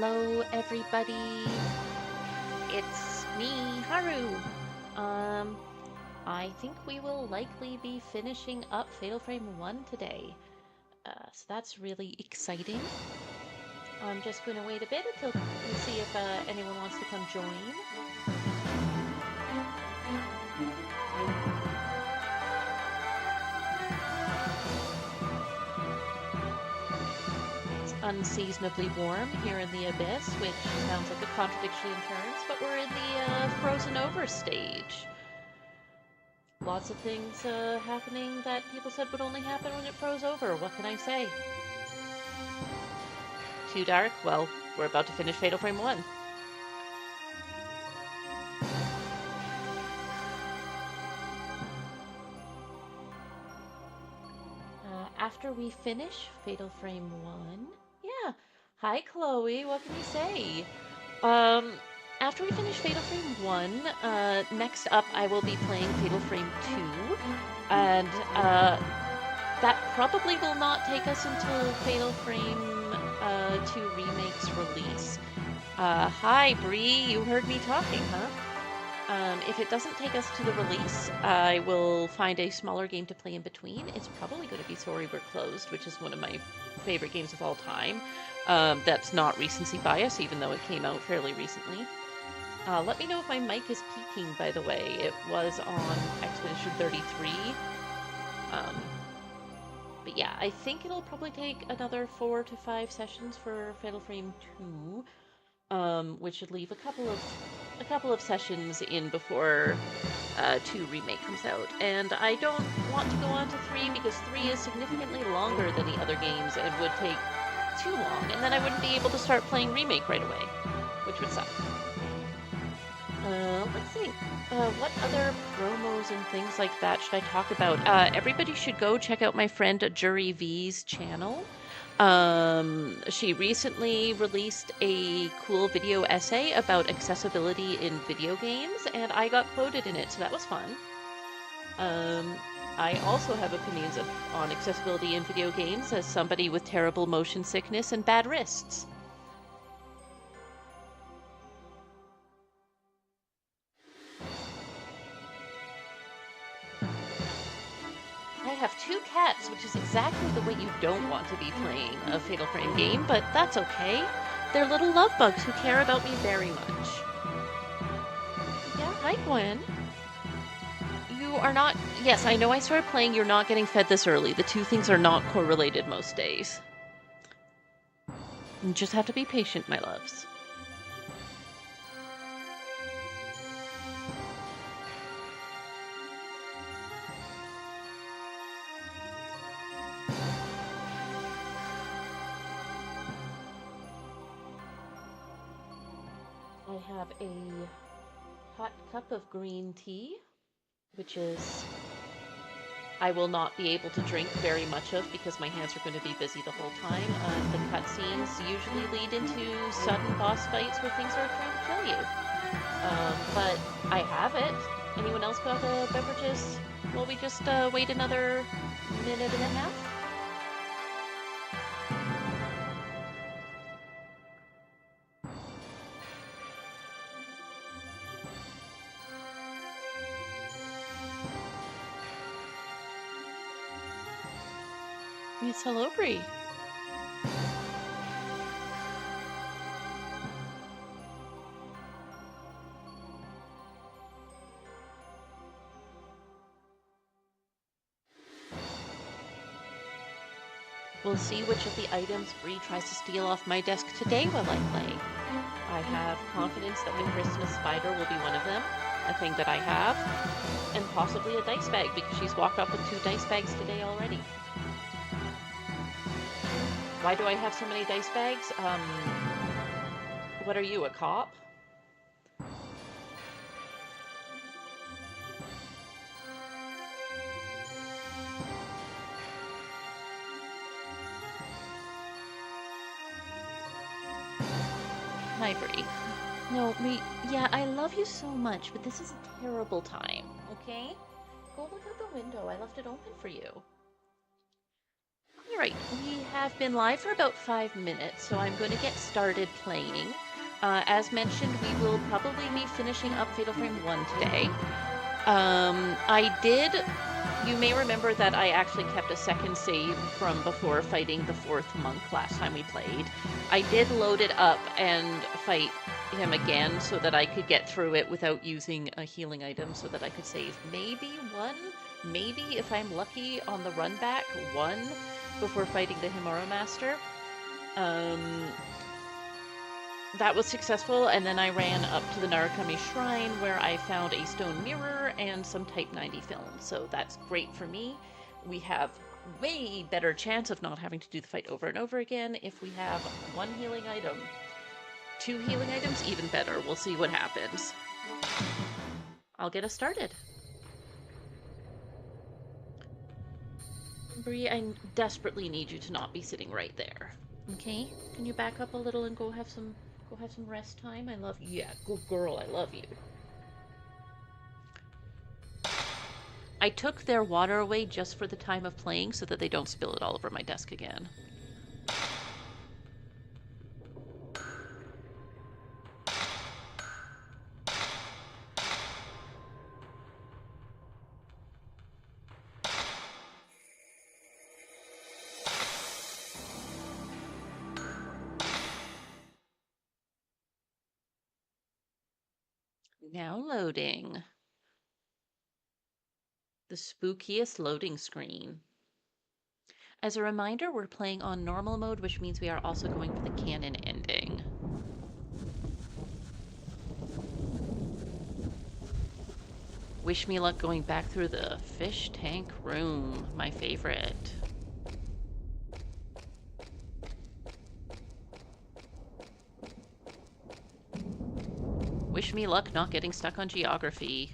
Hello, everybody. It's me, Haru. I think we will likely be finishing up Fatal Frame 1 today. So that's really exciting. I'm just going to wait a bit until we see if anyone wants to come join. Unseasonably warm here in the Abyss, which sounds like a contradiction in terms, but we're in the frozen over stage. Lots of things happening that people said would only happen when it froze over. What can I say? Too dark? Well, we're about to finish Fatal Frame 1. After we finish Fatal Frame 1... Yeah. Hi, Chloe. What can you say? After we finish Fatal Frame 1, next up I will be playing Fatal Frame 2, and that probably will not take us until Fatal Frame 2 Remake's release. Hi, Bree, you heard me talking, huh? If it doesn't take us to the release, I will find a smaller game to play in between. It's probably going to be Sorry We're Closed, which is one of my favorite games of all time. That's not recency bias, even though it came out fairly recently. Let me know if my mic is peaking, by the way. It was on Expedition 33. But yeah, I think it'll probably take another 4 to 5 sessions for Fatal Frame 2, which should leave a couple of sessions in before 2 Remake comes out. And I don't want to go on to 3 because 3 is significantly longer than the other games and would take too long, and then I wouldn't be able to start playing Remake right away, which would suck. Let's see. What other promos and things like that should I talk about? Everybody should go check out my friend Jury V's channel. She recently released a cool video essay about accessibility in video games, and I got quoted in it, so that was fun. I also have opinions on accessibility in video games as somebody with terrible motion sickness and bad wrists. I have 2 cats, which is exactly the way you don't want to be playing a Fatal Frame game, but that's okay. They're little love bugs who care about me very much. Yeah, hi Gwen. You are not... Yes, I know I started playing, you're not getting fed this early. The two things are not correlated most days. You just have to be patient, my loves. I have a hot cup of green tea, which is I will not be able to drink very much of because my hands are going to be busy the whole time. The cutscenes usually lead into sudden boss fights where things are trying to kill you. But I have it. Anyone else got beverages? Will we just wait another minute and a half? Yes, hello, Bree. We'll see which of the items Bree tries to steal off my desk today while I play. I have confidence that the Christmas spider will be one of them, a thing that I have, and possibly a dice bag because she's walked up with 2 dice bags today already. Why do I have so many dice bags? What are you, a cop? Hi, Bree. No, yeah, I love you so much, but this is a terrible time, okay? Go look out the window. I left it open for you. Come right, we have been live for about 5 minutes, so I'm going to get started playing. As mentioned, we will probably be finishing up Fatal Frame 1 today. You may remember that I actually kept a second save from before fighting the 4th monk last time we played. I did load it up and fight him again so that I could get through it without using a healing item, so that I could save maybe one, maybe if I'm lucky on the run back, one before fighting the Himuro master. That was successful, and then I ran up to the Narukami Shrine where I found a stone mirror and some Type 90 film, so that's great for me. We have way better chance of not having to do the fight over and over again if we have one healing item. 2 healing items, even better. We'll see what happens. I'll get us started. Bree, I desperately need you to not be sitting right there. Okay? Can you back up a little and go have some rest time? I love you. Yeah, good girl. I love you. I took their water away just for the time of playing so that they don't spill it all over my desk again. Now loading. The spookiest loading screen. As a reminder, we're playing on normal mode, which means we are also going for the canon ending. Wish me luck going back through the fish tank room, my favorite. Wish me luck not getting stuck on geography.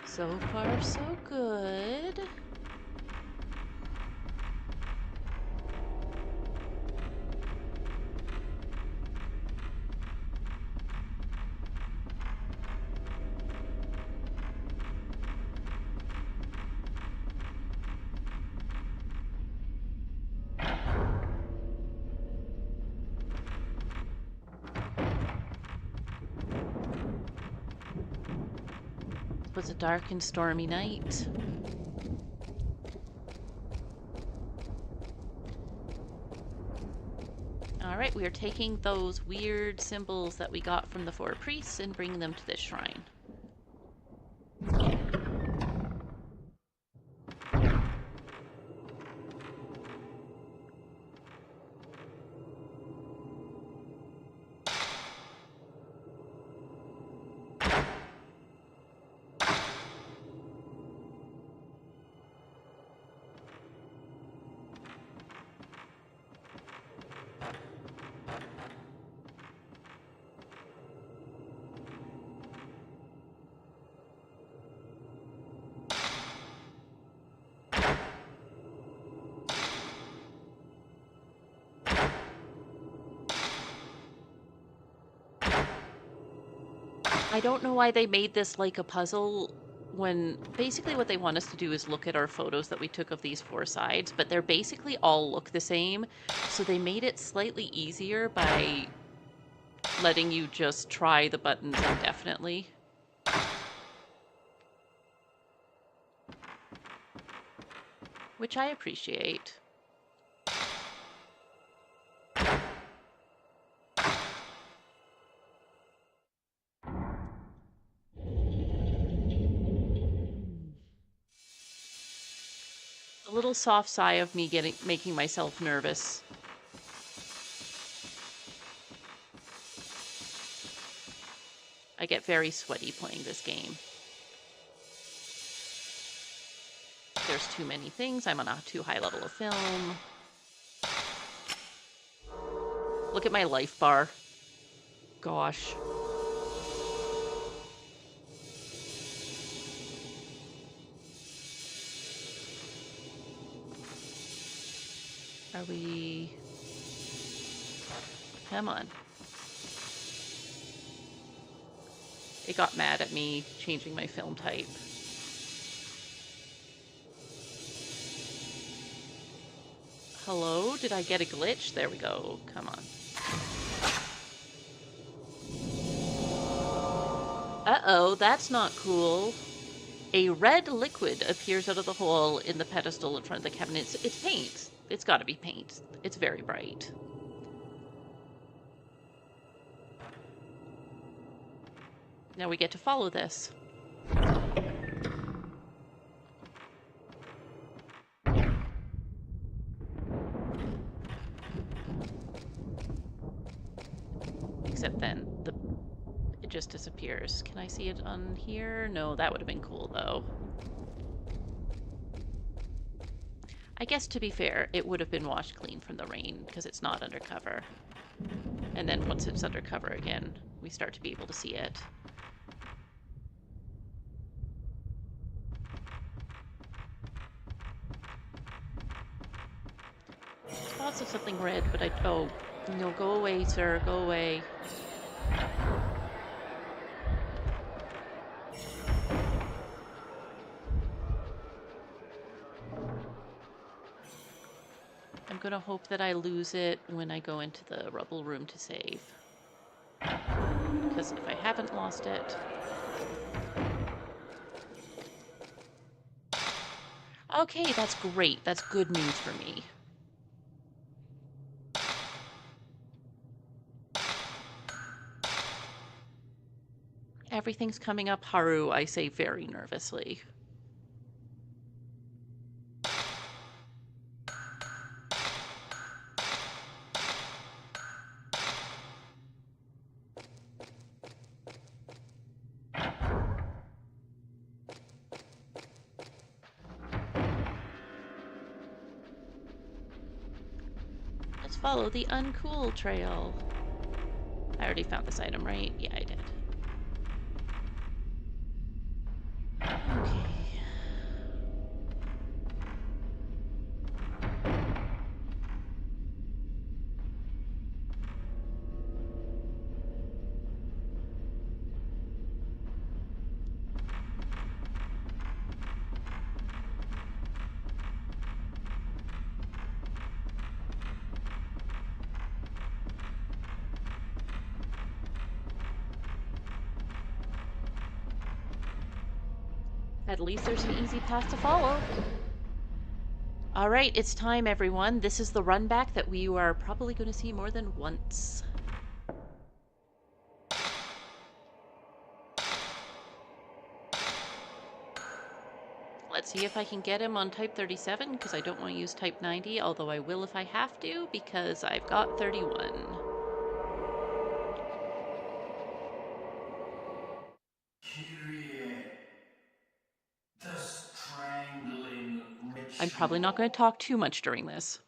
So far, so good. It was a dark and stormy night. Alright, we are taking those weird symbols that we got from the 4 priests and bringing them to this shrine. I don't know why they made this like a puzzle when basically what they want us to do is look at our photos that we took of these 4 sides, but they're basically all look the same. So they made it slightly easier by letting you just try the buttons indefinitely. Which I appreciate. A little soft sigh of me making myself nervous. I get very sweaty playing this game. there's too many things. I'm on a too high level of film. Look at my life bar. Gosh. Are we... Come on. It got mad at me changing my film type. Hello? Did I get a glitch? There we go. Come on. Uh-oh, that's not cool. A red liquid appears out of the hole in the pedestal in front of the cabinet. It's paint. It's gotta be paint. It's very bright. Now we get to follow this. Except then it just disappears. Can I see it on here? No, that would have been cool though. I guess to be fair, it would have been washed clean from the rain because it's not undercover. And then once it's undercover again, we start to be able to see it. Spots of something red, but oh, no, go away, sir, go away. I'm gonna hope that I lose it when I go into the rubble room to save. Because if I haven't lost it... Okay, that's great. That's good news for me. Everything's coming up, Haru, I say very nervously. Let's follow the uncool trail. I already found this item, right? Yeah, I did. Okay. At least there's an easy path to follow. All right, it's time, everyone. This is the run back that we are probably going to see more than once. Let's see if I can get him on type 37, because I don't want to use type 90, although I will if I have to, because I've got 31. I'm probably not going to talk too much during this.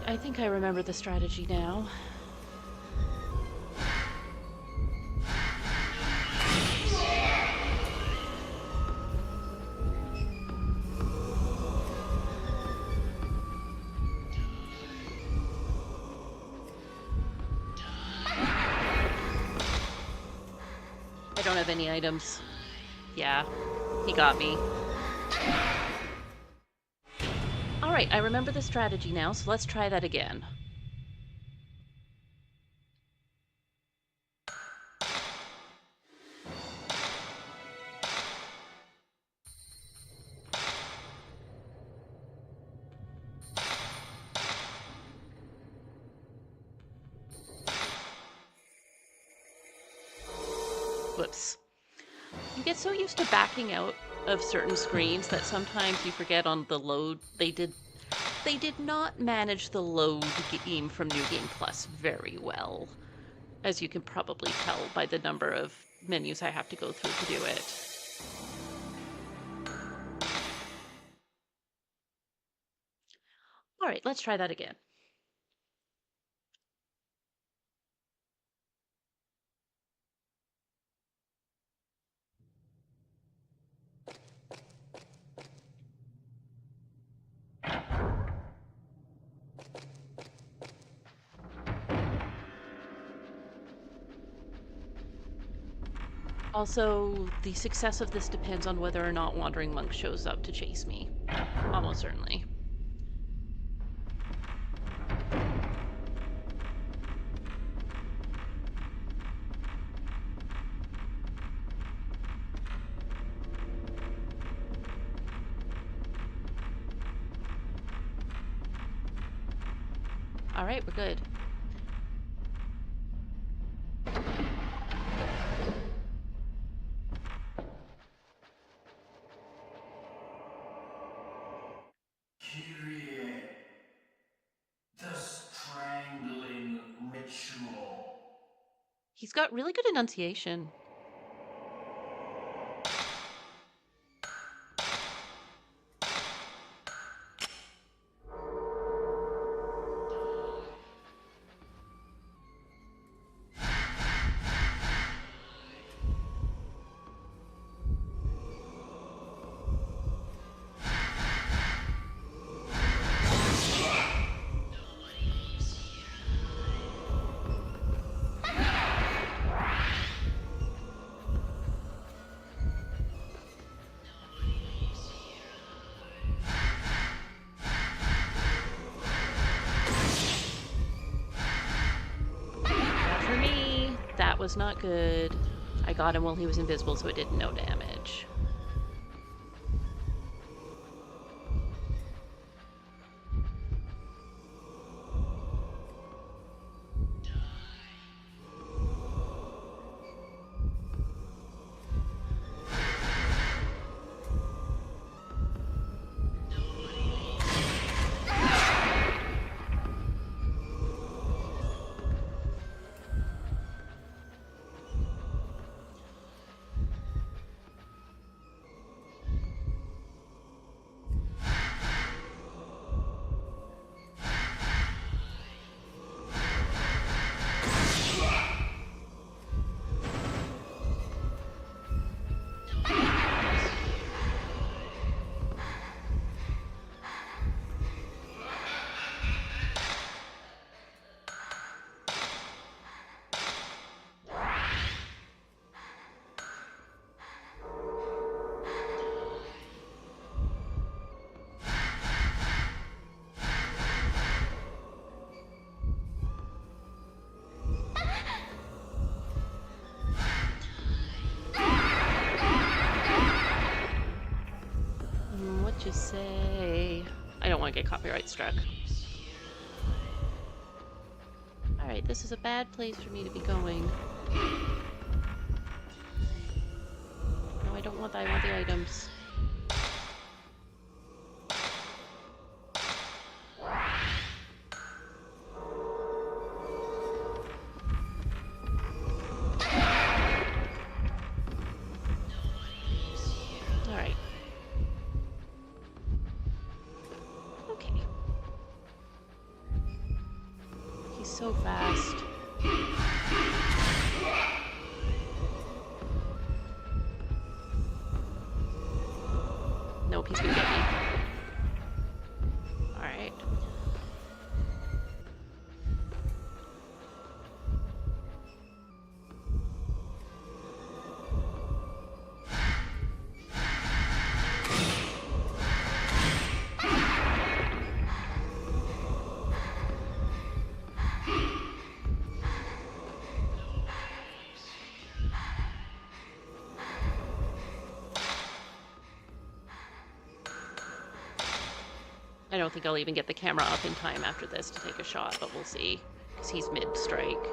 I think I remember the strategy now. I don't have any items. Yeah, he got me. Alright, I remember the strategy now, so let's try that again. Whoops. You get so used to backing out of certain screens that sometimes you forget on the load. They did not manage the load game from New Game Plus very well, as you can probably tell by the number of menus I have to go through to do it. All right, let's try that again. Also, the success of this depends on whether or not Wandering Monk shows up to chase me. Almost certainly. All right, we're good. The strangling ritual. He's got really good enunciation. That was not good. I got him while he was invisible, so it did no damage. What you say? I don't want to get copyright struck. Alright, this is a bad place for me to be going. No, I don't want that. I want the items. Alright. Okay. so fast. Nope, he's gonna get me. Alright. I don't think I'll even get the camera up in time after this to take a shot, but we'll see. Because he's mid-strike.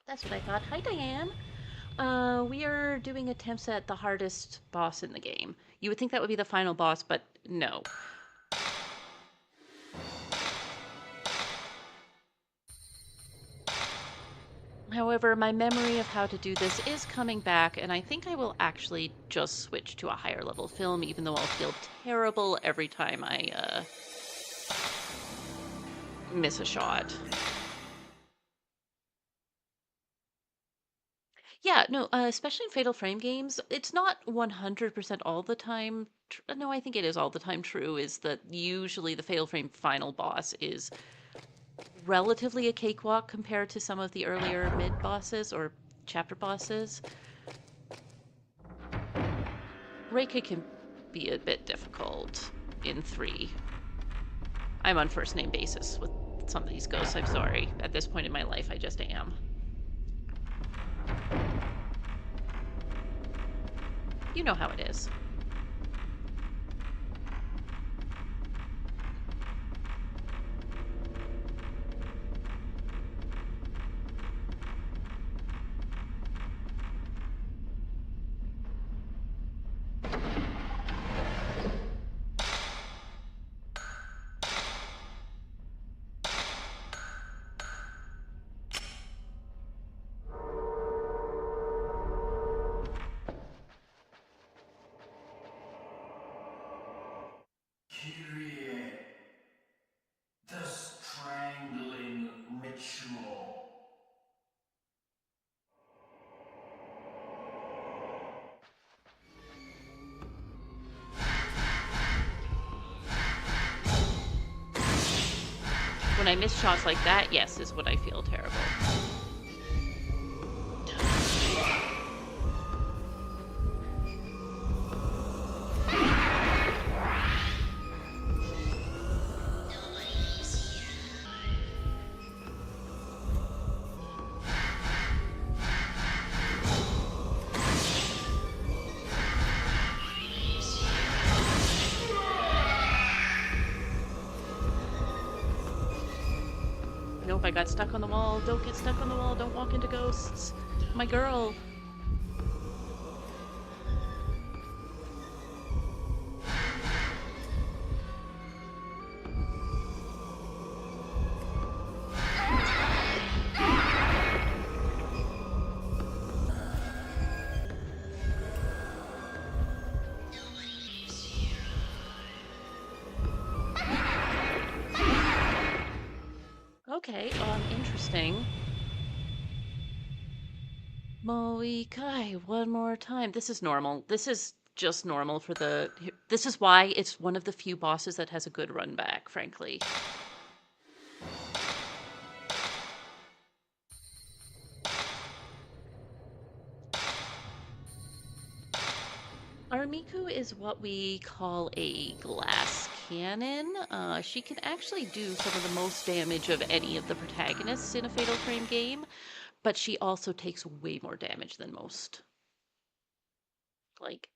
That's what I thought. Hi, Diane. We are doing attempts at the hardest boss in the game. You would think that would be the final boss, but no. However, my memory of how to do this is coming back, and I think I will actually just switch to a higher level film, even though I'll feel terrible every time I miss a shot. Yeah, no, especially in Fatal Frame games, it's not 100% all the time. No, I think it is all the time true, is that usually the Fatal Frame final boss is relatively a cakewalk compared to some of the earlier mid bosses or chapter bosses. Reika can be a bit difficult in 3. I'm on first name basis with some of these ghosts, I'm sorry. At this point in my life, I just am. You know how it is. Kyrie, the strangling ritual. When I miss shots like that, yes, is when I feel terrible. Nope, I got stuck on the wall. Don't get stuck on the wall. Don't walk into ghosts. My girl. Okay, interesting. Moe Kai, one more time. This is normal. This is just normal for the... This is why it's one of the few bosses that has a good run back, frankly. Our Miku is what we call a glass cannon. She can actually do some of the most damage of any of the protagonists in a Fatal Frame game, but she also takes way more damage than most. Like,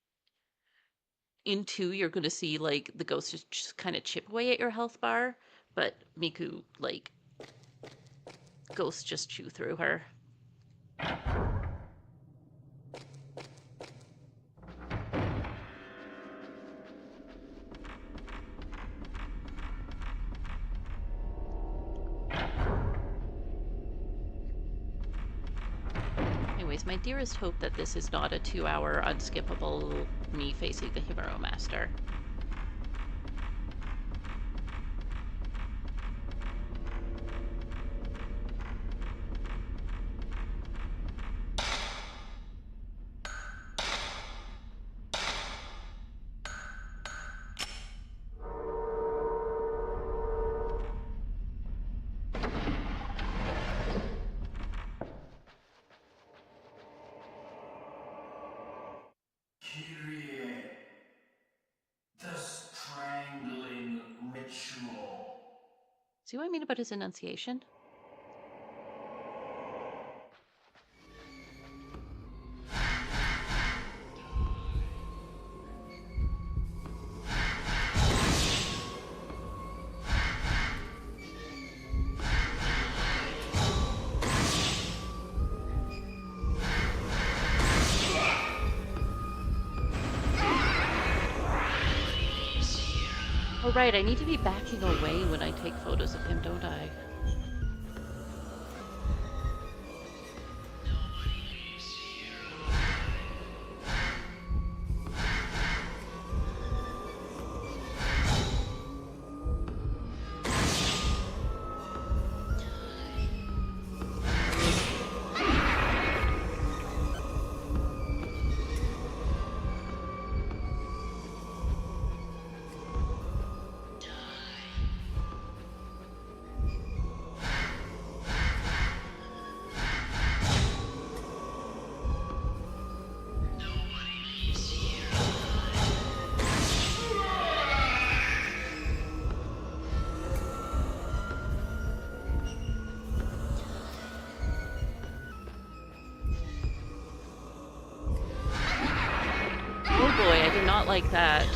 in 2, you're going to see, like, the ghost just kind of chip away at your health bar, but Miku, like, ghosts just chew through her. Anyways, my dearest hope that this is not a 2-hour unskippable me facing the Himuro Master. Kyrie, the strangling ritual. See what I mean about his enunciation? Oh, right, I need to be backing away when I take photos of him, don't I? Oh boy, I did not like that.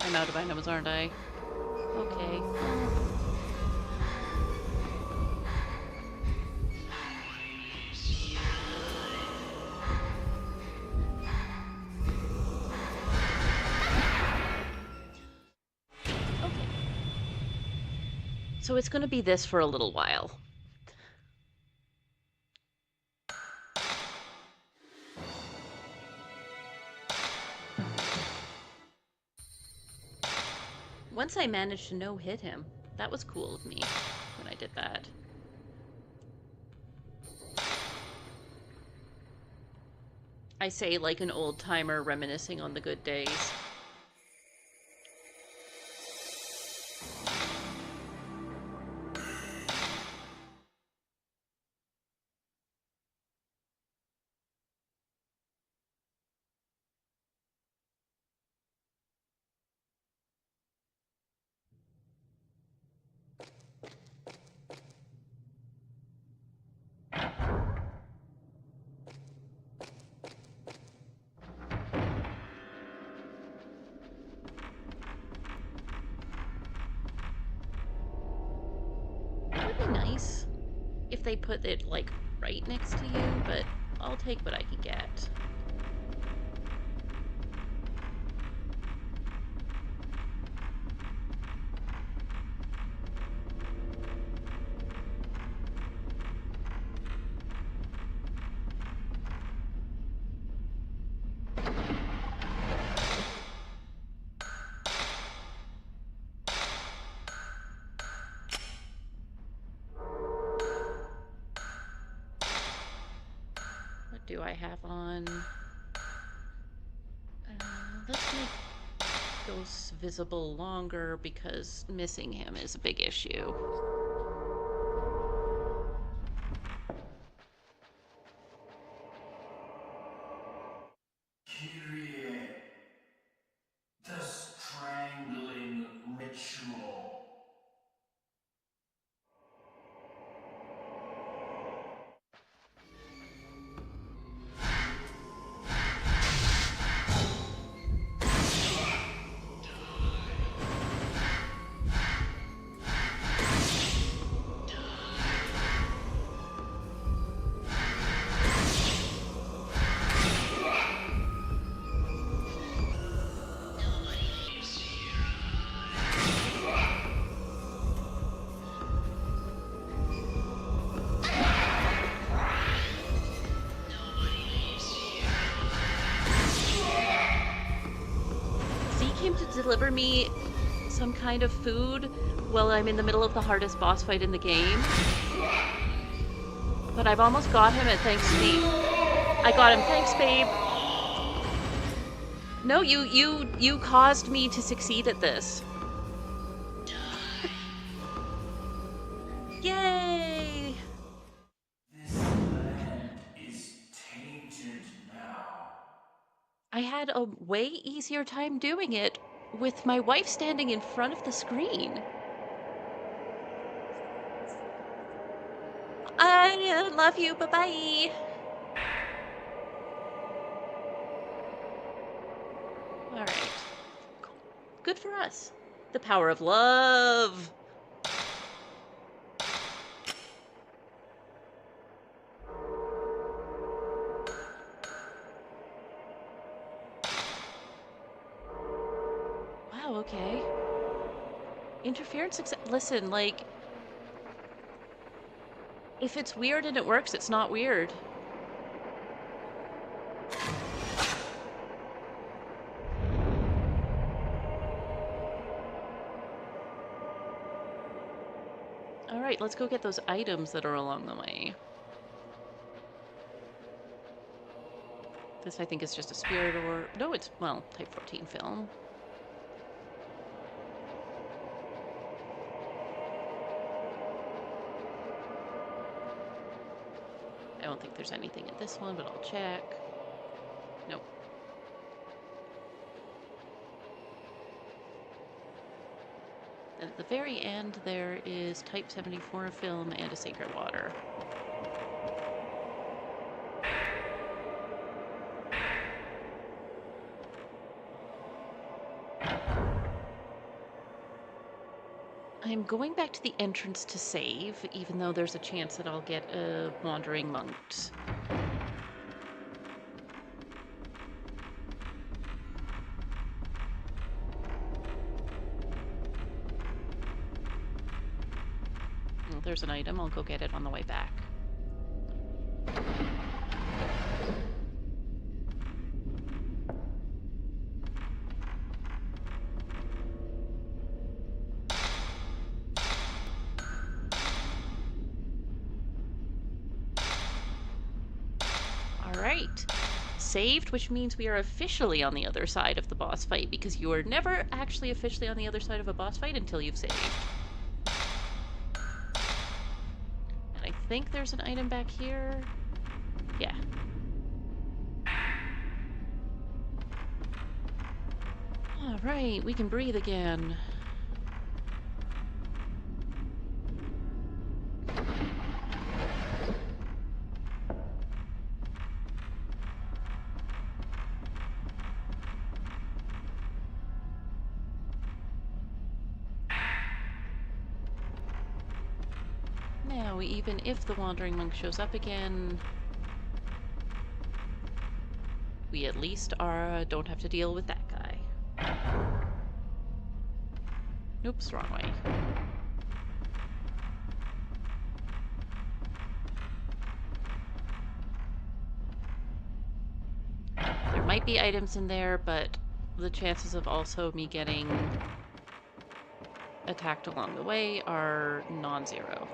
I'm out of items, aren't I? Okay. Okay. So it's going to be this for a little while. Once I managed to no-hit him. That was cool of me when I did that. I say like an old-timer reminiscing on the good days. It would be nice if they put it like right next to you, but I'll take what I can get. What do I have on? Let's make those visible longer because missing him is a big issue. Kyrie, the strangling ritual. deliver me some kind of food while I'm in the middle of the hardest boss fight in the game. But I've almost got him, and thanks to me. I got him. Thanks, babe. No, you caused me to succeed at this. Yay! This land is tainted now. I had a way easier time doing it with my wife standing in front of the screen. I love you. Bye-bye. All right. Cool. Good for us. The power of love. Wow, okay. Interference listen, like, if it's weird and it works, it's not weird. Alright, let's go get those items that are along the way. This, I think, is just a spirit or... No, it's, well, Type 14 film. I don't think there's anything in this one, but I'll check. Nope. At the very end, there is Type 74 film and a sacred water. I'm going back to the entrance to save, even though there's a chance that I'll get a wandering monk. Well, there's an item. I'll go get it on the way back. Saved, which means we are officially on the other side of the boss fight, because you are never actually officially on the other side of a boss fight until you've saved. And I think there's an item back here. Yeah. Alright, we can breathe again. Now, even if the wandering monk shows up again, we at least don't have to deal with that guy. Oops, wrong way. There might be items in there, but the chances of also me getting attacked along the way are non-zero.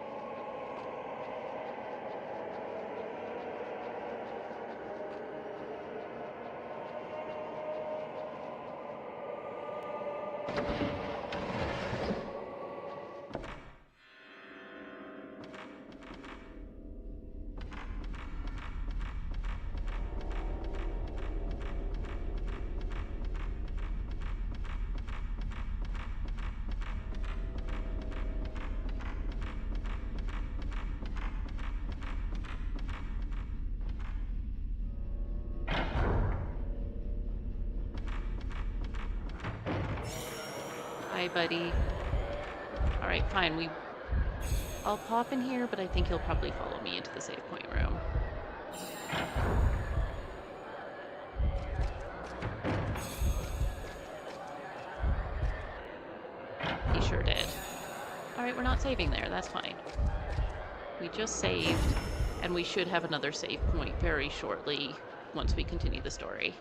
Hi, buddy. Alright, fine. I'll pop in here, but I think he'll probably follow me into the save point room. He sure did. Alright, we're not saving there. That's fine. We just saved, and we should have another save point very shortly once we continue the story.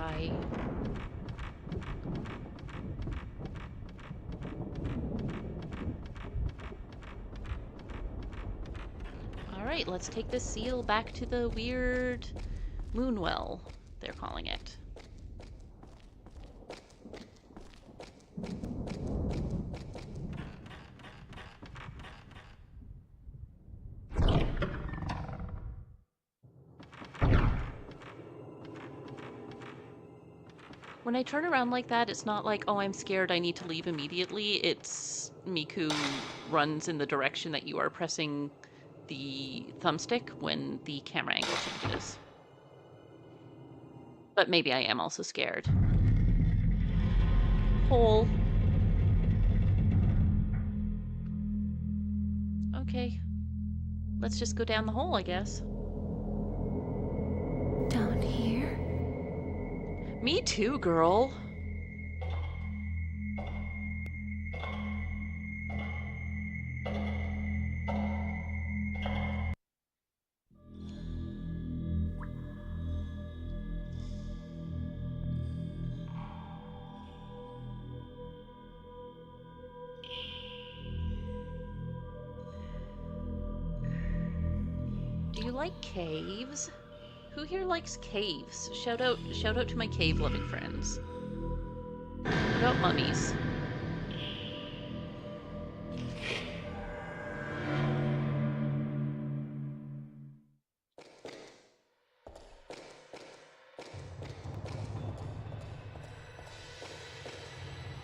Hi. Alright, let's take this seal back to the weird Moonwell, they're calling it. When I turn around like that, it's not like, oh, I'm scared, I need to leave immediately. It's Miku runs in the direction that you are pressing the thumbstick when the camera angle changes. But maybe I am also scared. Hole. Okay. Let's just go down the hole, I guess. Down here? Me too, girl. Do you like caves? Who here likes caves? Shout out to my cave-loving friends. What about mummies?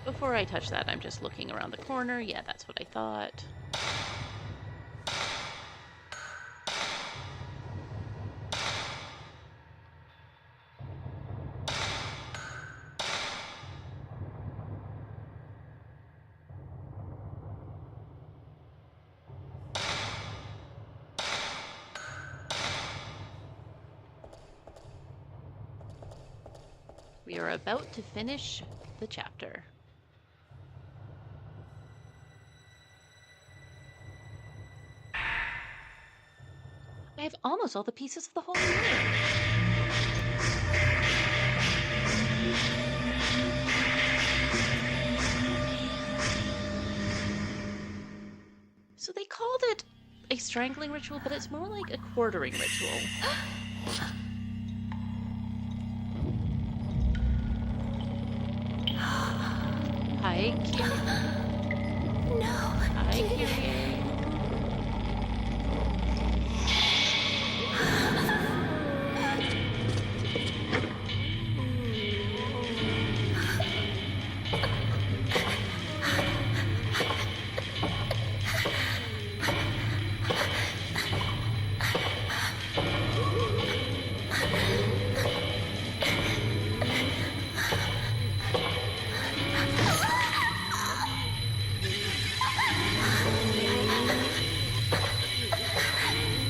Before I touch that, I'm just looking around the corner. Yeah, that's what I thought. We are about to finish the chapter. I have almost all the pieces of the whole mirror. So they called it a strangling ritual, but it's more like a quartering ritual. Hi, Kyrie. No. Hi, Kyrie.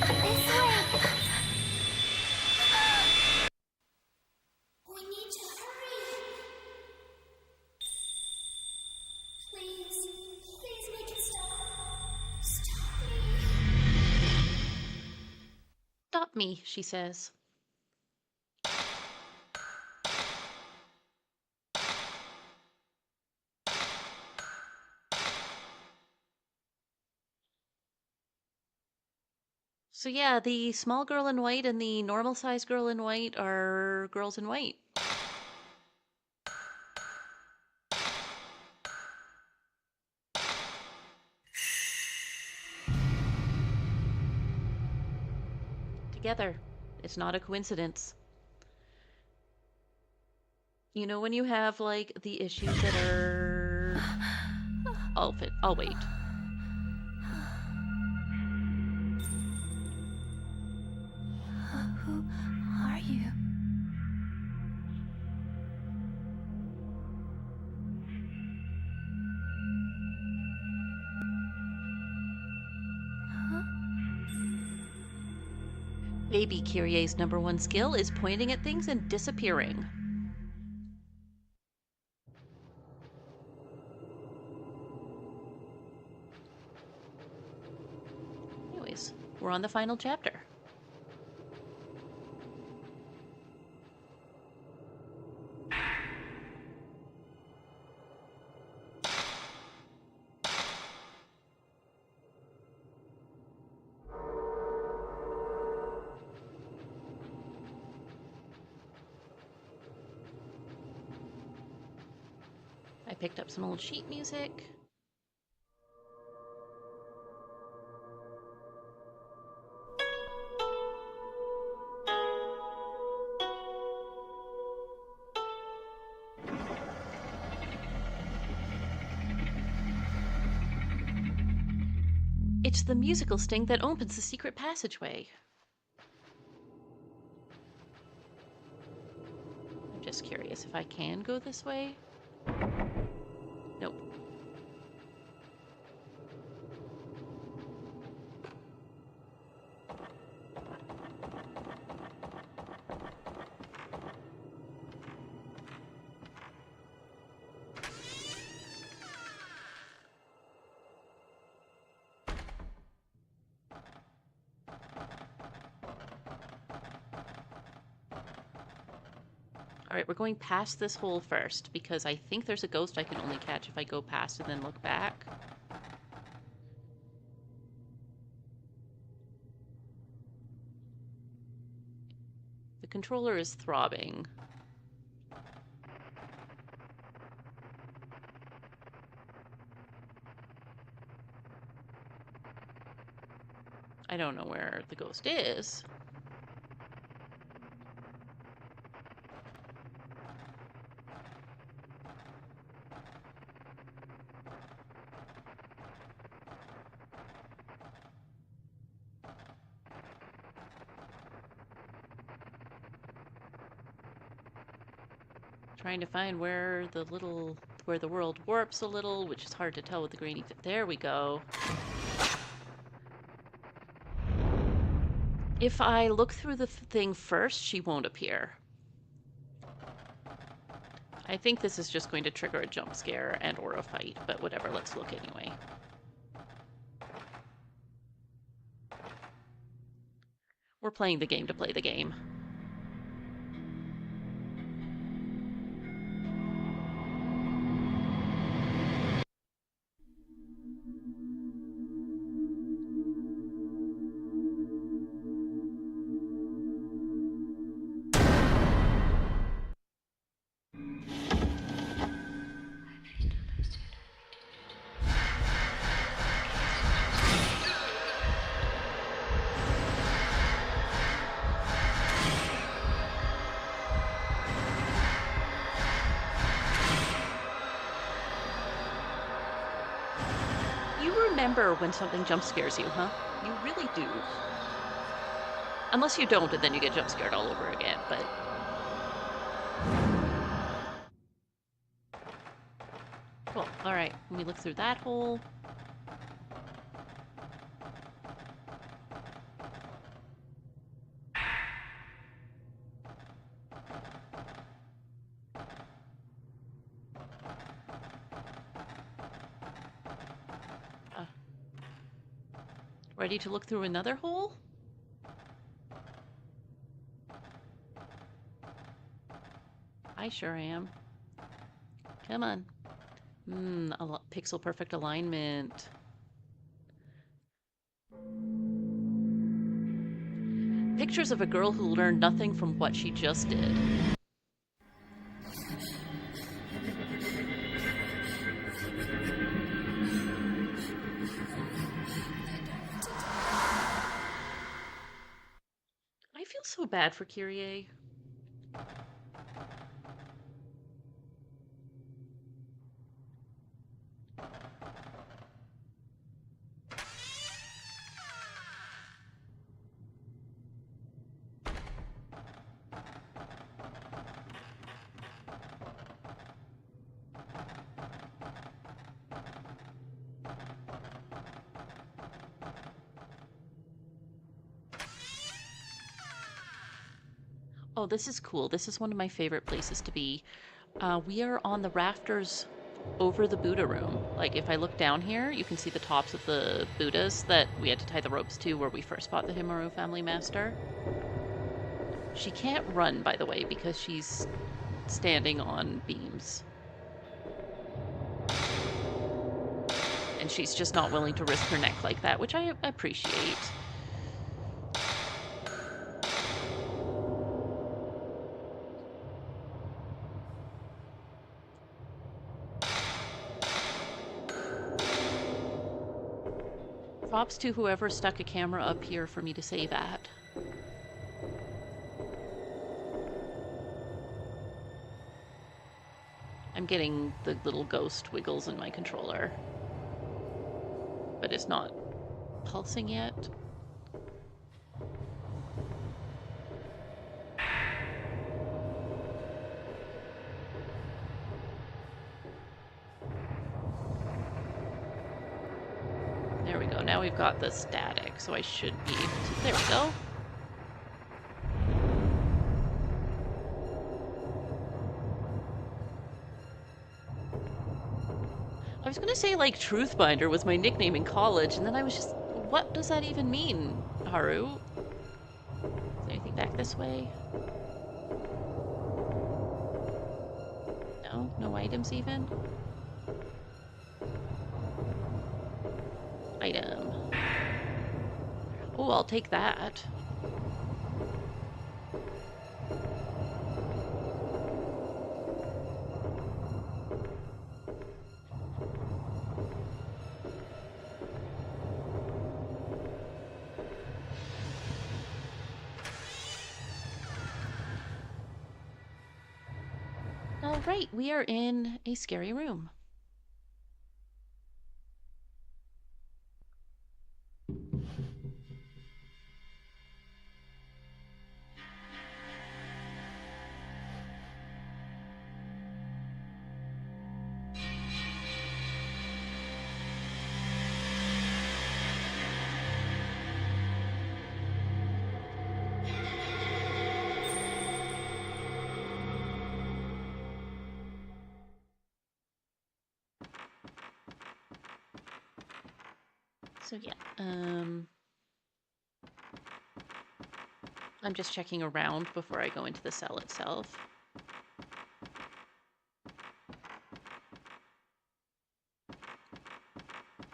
This way. We need to hurry. Please make it stop. Stop me. Stop me, she says. So yeah, the small girl in white and the normal sized girl in white are girls in white. Together. It's not a coincidence. You know when you have like the issues that are I'll wait. Who are you? Baby Kyrie's #1 skill is pointing at things and disappearing. Anyways, we're on the final chapter. picked up some old sheet music. It's the musical sting that opens the secret passageway. I'm just curious if I can go this way. Nope. Alright, we're going past this hole first, because I think there's a ghost I can only catch if I go past and then look back. The controller is throbbing. I don't know where the ghost is. Trying to find where the world warps a little, which is hard to tell with the grainy. There we go. If I look through the thing first, she won't appear. I think this is just going to trigger a jump scare and or a fight, but whatever, let's look anyway. We're playing the game to play the game. Remember when something jump scares you, huh? You really do. Unless you don't, and then you get jump scared all over again, but... Cool, alright. Let me look through that hole. Ready to look through another hole? I sure am. Come on. Pixel perfect alignment. Pictures of a girl who learned nothing from what she just did. So bad for Kyrie. Oh, this is cool. This is one of my favorite places to be. We are on the rafters over the Buddha room. Like, if I look down here, you can see the tops of the Buddhas that we had to tie the ropes to where we first fought the Himuro family master. She can't run, by the way, because she's standing on beams. And she's just not willing to risk her neck like that, which I appreciate. Props to whoever stuck a camera up here for me to save at. I'm getting the little ghost wiggles in my controller. But it's not pulsing yet. There we go. Now we've got the static, so I should be able to... There we go. I was going to say, like, Truthbinder was my nickname in college, and then I was just... What does that even mean, Haru? Is there anything back this way? No? No items even? Item. Oh, I'll take that. All right, we are in a scary room. So yeah, I'm just checking around before I go into the cell itself.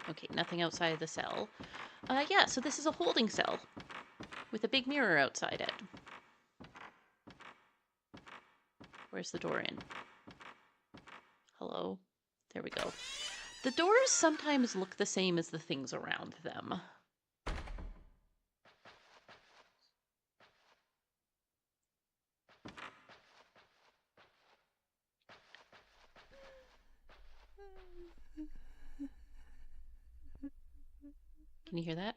Okay, nothing outside of the cell. Yeah, so this is a holding cell with a big mirror outside it. Where's the door in? Hello? There we go. The doors sometimes look the same as the things around them. Can you hear that?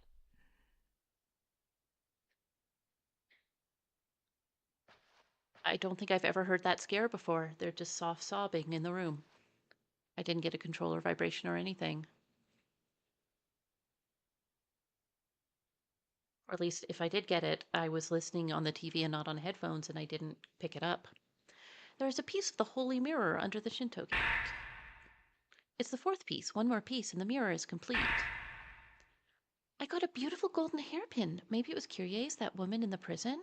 I don't think I've ever heard that scare before. They're just soft sobbing in the room. I didn't get a controller vibration or anything. Or at least if I did get it, I was listening on the TV and not on headphones and I didn't pick it up. There is a piece of the holy mirror under the Shinto gate. It's the fourth piece. One more piece and the mirror is complete. I got a beautiful golden hairpin. Maybe it was Kyrie's, that woman in the prison?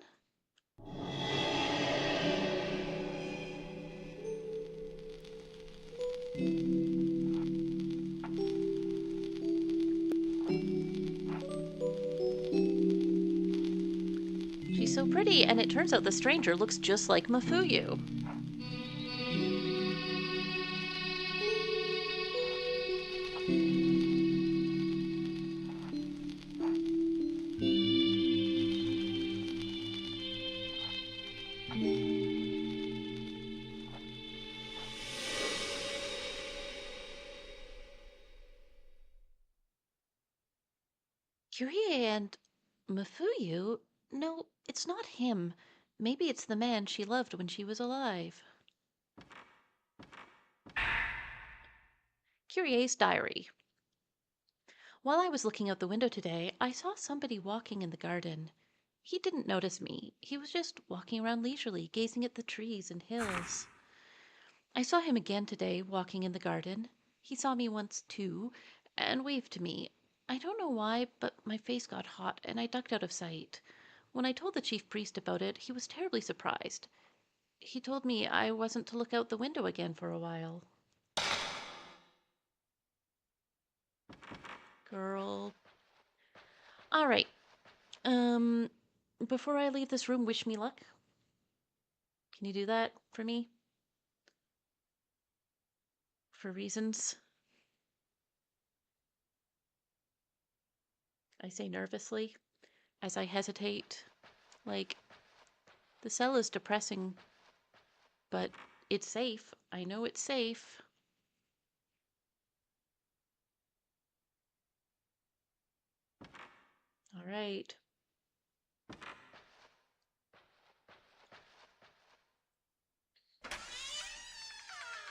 She's so pretty, and it turns out the stranger looks just like Mafuyu. Kyrie and Mafuyu? No, it's not him. Maybe it's the man she loved when she was alive. Kyrie's diary. While I was looking out the window today, I saw somebody walking in the garden. He didn't notice me. He was just walking around leisurely, gazing at the trees and hills. I saw him again today, walking in the garden. He saw me once, too, and waved to me. I don't know why, but my face got hot, and I ducked out of sight. When I told the chief priest about it, he was terribly surprised. He told me I wasn't to look out the window again for a while. Girl. All right. Before I leave this room, wish me luck. Can you do that for me? For reasons? I say nervously as I hesitate. Like, the cell is depressing, but it's safe. I know it's safe. All right.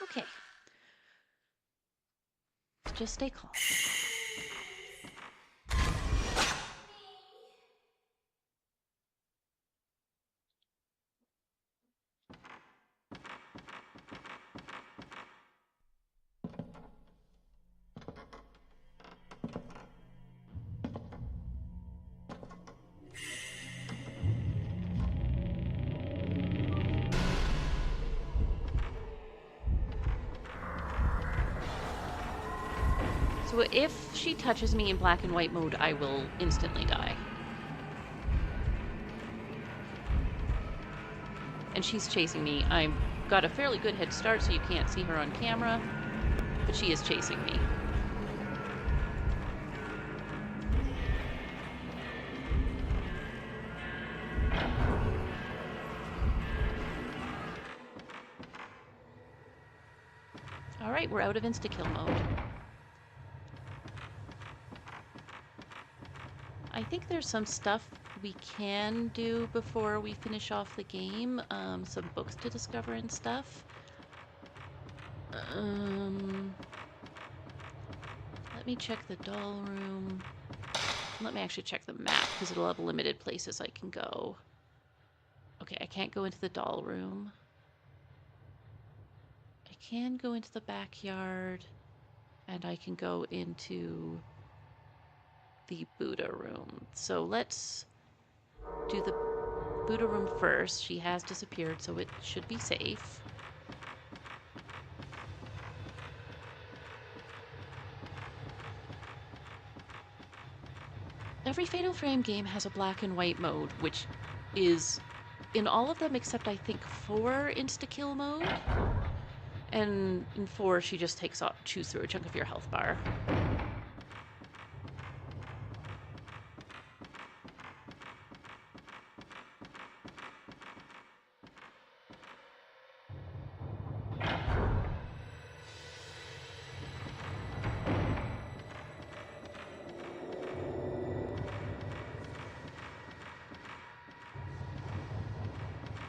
Okay. Just stay calm. So if she touches me in black and white mode, I will instantly die. And she's chasing me. I've got a fairly good head start, so you can't see her on camera, but she is chasing me. All right, we're out of insta-kill mode. I think there's some stuff we can do before we finish off the game. Some books to discover and stuff. Let me check the doll room. Let me actually check the map, because it'll have limited places I can go. Okay, I can't go into the doll room. I can go into the backyard, and I can go into the Buddha room. So let's do the Buddha room first. She has disappeared, so it should be safe. Every Fatal Frame game has a black and white mode, which is in all of them except I think 4 insta-kill mode. And in 4, she just chews through a chunk of your health bar.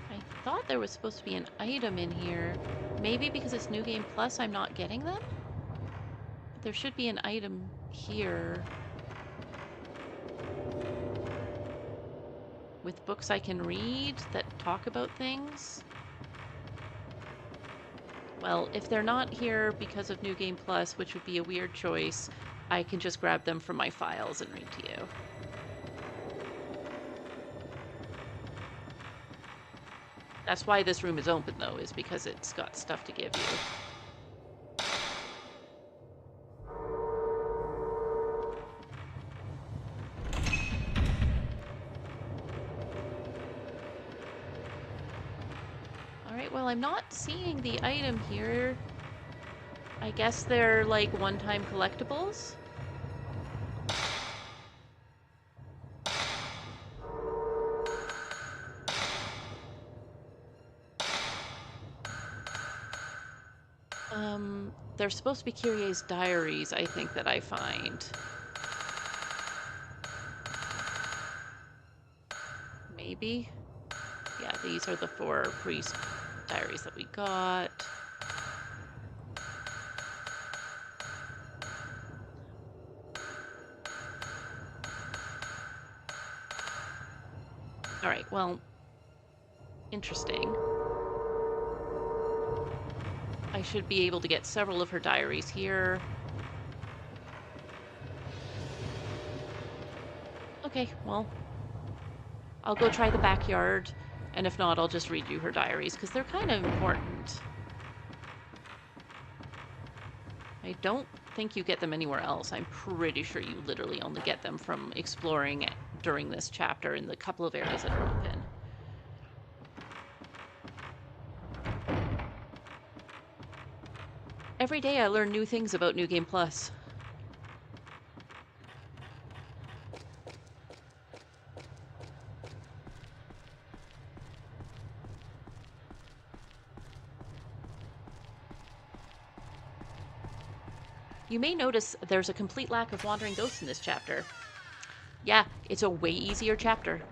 I thought there was supposed to be an item in here. Maybe because it's New Game Plus, I'm not getting them? There should be an item here. With books I can read that talk about things. Well, if they're not here because of New Game Plus, which would be a weird choice, I can just grab them from my files and read to you. That's why this room is open, though, is because it's got stuff to give you. Alright, well, I'm not seeing the item here. I guess they're, like, one-time collectibles? They're supposed to be Kyrie's diaries, I think, that I find. Maybe? Yeah, these are the 4 priest diaries that we got. Alright, well, interesting. I should be able to get several of her diaries here. Okay, well, I'll go try the backyard, and if not, I'll just read you her diaries, because they're kind of important. I don't think you get them anywhere else. I'm pretty sure you literally only get them from exploring during this chapter in the couple of areas that are open. Every day I learn new things about New Game Plus. You may notice there's a complete lack of wandering ghosts in this chapter. Yeah, it's a way easier chapter.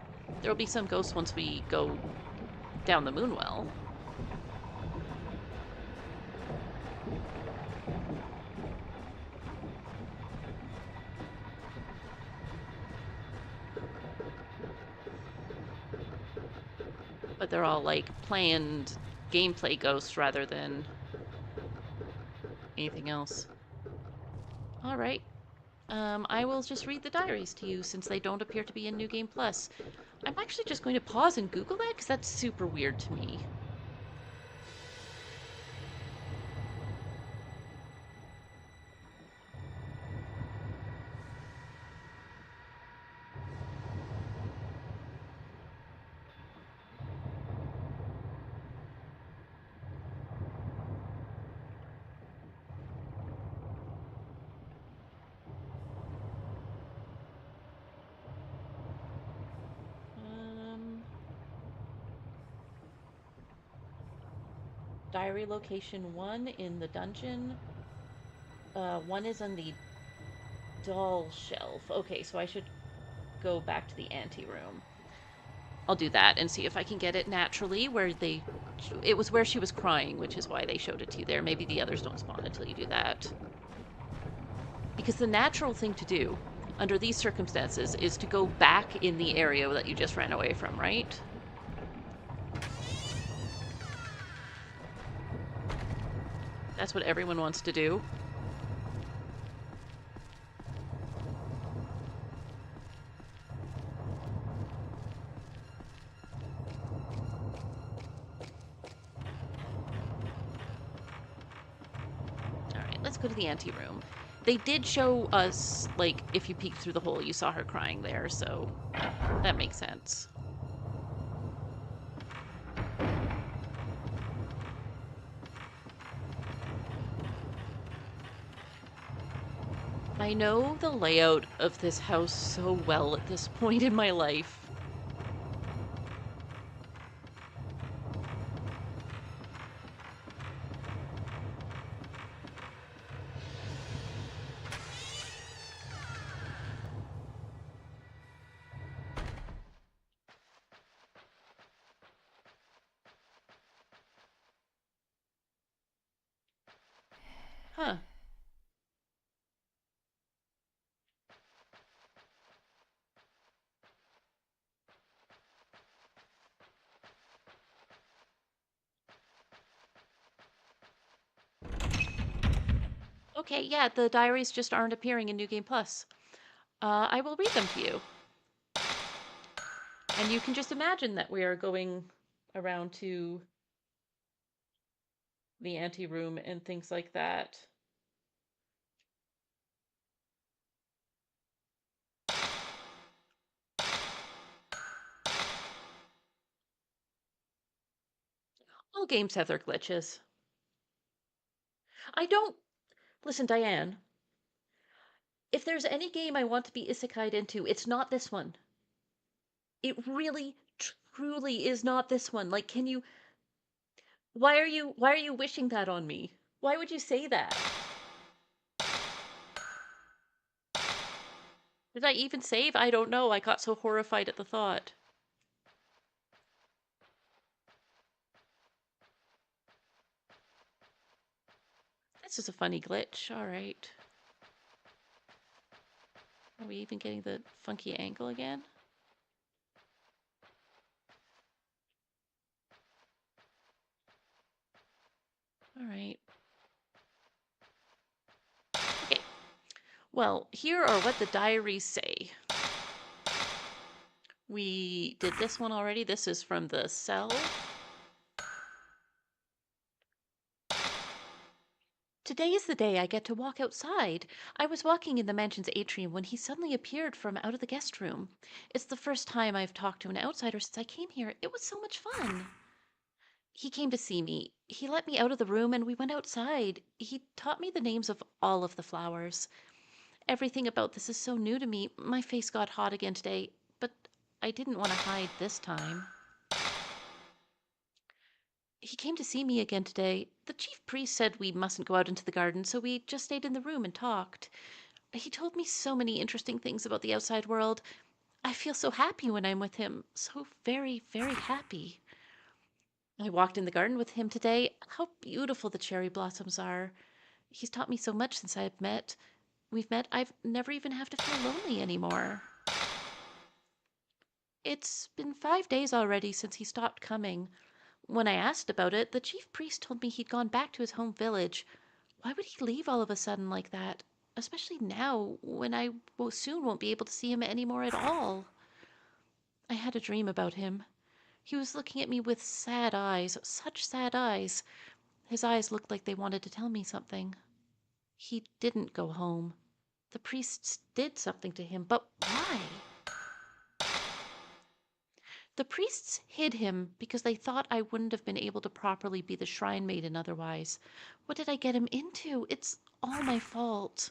There'll be some ghosts once we go down the Moonwell. But they're all like planned gameplay ghosts rather than anything else. All right. I will just read the diaries to you since they don't appear to be in New Game Plus. I'm actually just going to pause and Google that because that's super weird to me. Diary location 1 in the dungeon. 1 is on the doll shelf. Okay, so I should go back to the ante room. I'll do that and see if I can get it naturally where they... It was where she was crying, which is why they showed it to you there. Maybe the others don't spawn until you do that. Because the natural thing to do under these circumstances is to go back in the area that you just ran away from, right? That's what everyone wants to do. Alright, let's go to the ante room. They did show us, like, if you peeked through the hole, you saw her crying there, so that makes sense. I know the layout of this house so well at this point in my life. Huh. Okay, yeah, the diaries just aren't appearing in New Game Plus. I will read them to you. And you can just imagine that we are going around to the ante room and things like that. All games have their glitches. I don't... Listen, Diane, if there's any game I want to be isekai'd into, it's not this one. It really, truly is not this one. Like, can you... Why are you wishing that on me? Why would you say that? Did I even save? I don't know. I got so horrified at the thought. This is a funny glitch. All right. Are we even getting the funky angle again? All right. Okay. Well, here are what the diaries say. We did this one already. This is from the cell. Today is the day I get to walk outside. I was walking in the mansion's atrium when he suddenly appeared from out of the guest room. It's the first time I've talked to an outsider since I came here. It was so much fun. He came to see me. He let me out of the room and we went outside. He taught me the names of all of the flowers. Everything about this is so new to me. My face got hot again today, but I didn't want to hide this time. He came to see me again today. The chief priest said we mustn't go out into the garden, so we just stayed in the room and talked. He told me so many interesting things about the outside world. I feel so happy when I'm with him. So very, very happy. I walked in the garden with him today. How beautiful the cherry blossoms are. He's taught me so much since we've met. I've never even have to feel lonely anymore. It's been 5 days already since he stopped coming. When I asked about it, the chief priest told me he'd gone back to his home village. Why would he leave all of a sudden like that? Especially now, when I soon won't be able to see him anymore at all. I had a dream about him. He was looking at me with sad eyes, such sad eyes. His eyes looked like they wanted to tell me something. He didn't go home. The priests did something to him, but why? The priests hid him because they thought I wouldn't have been able to properly be the shrine maiden otherwise. What did I get him into? It's all my fault.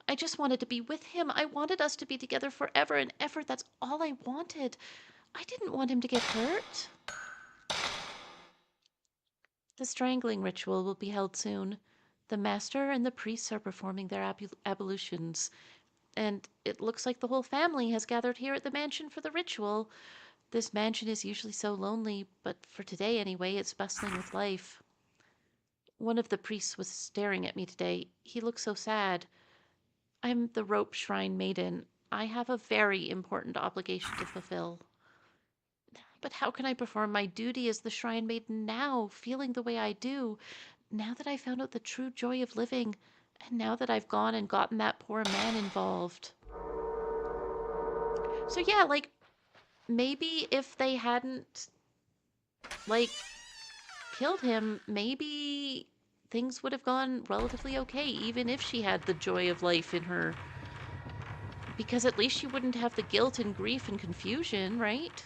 I just wanted to be with him. I wanted us to be together forever and ever. That's all I wanted. I didn't want him to get hurt. The strangling ritual will be held soon. The master and the priests are performing their ablutions, and it looks like the whole family has gathered here at the mansion for the ritual. This mansion is usually so lonely, but for today anyway, it's bustling with life. One of the priests was staring at me today. He looked so sad. I'm the rope shrine maiden. I have a very important obligation to fulfill. But how can I perform my duty as the shrine maiden now, feeling the way I do, now that I found out the true joy of living, and now that I've gone and gotten that poor man involved? So yeah, like, maybe if they hadn't, like, killed him, maybe things would have gone relatively okay, even if she had the joy of life in her. Because at least she wouldn't have the guilt and grief and confusion, right?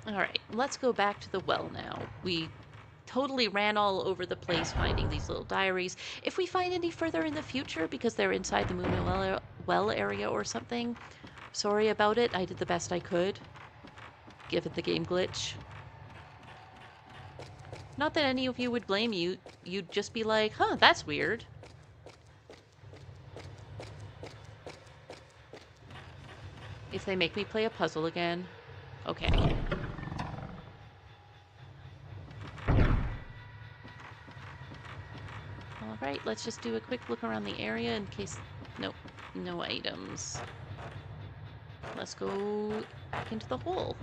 All right, let's go back to the well now. We totally ran all over the place finding these little diaries. If we find any further in the future because they're inside the moon well area or something, sorry about it. I did the best I could, given the game glitch. Not that any of you would blame you. You'd just be like, huh, that's weird. If they make me play a puzzle again. Okay. Alright, let's just do a quick look around the area in case... Nope, no items. Let's go back into the hole.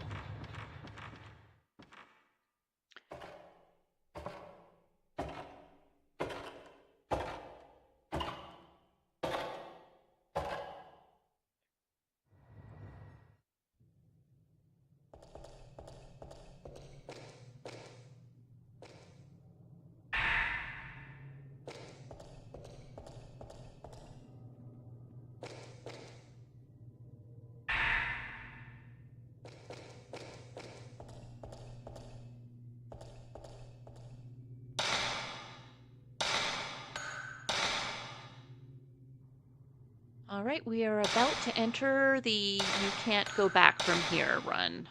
All right, we are about to enter the you can't go back from here run.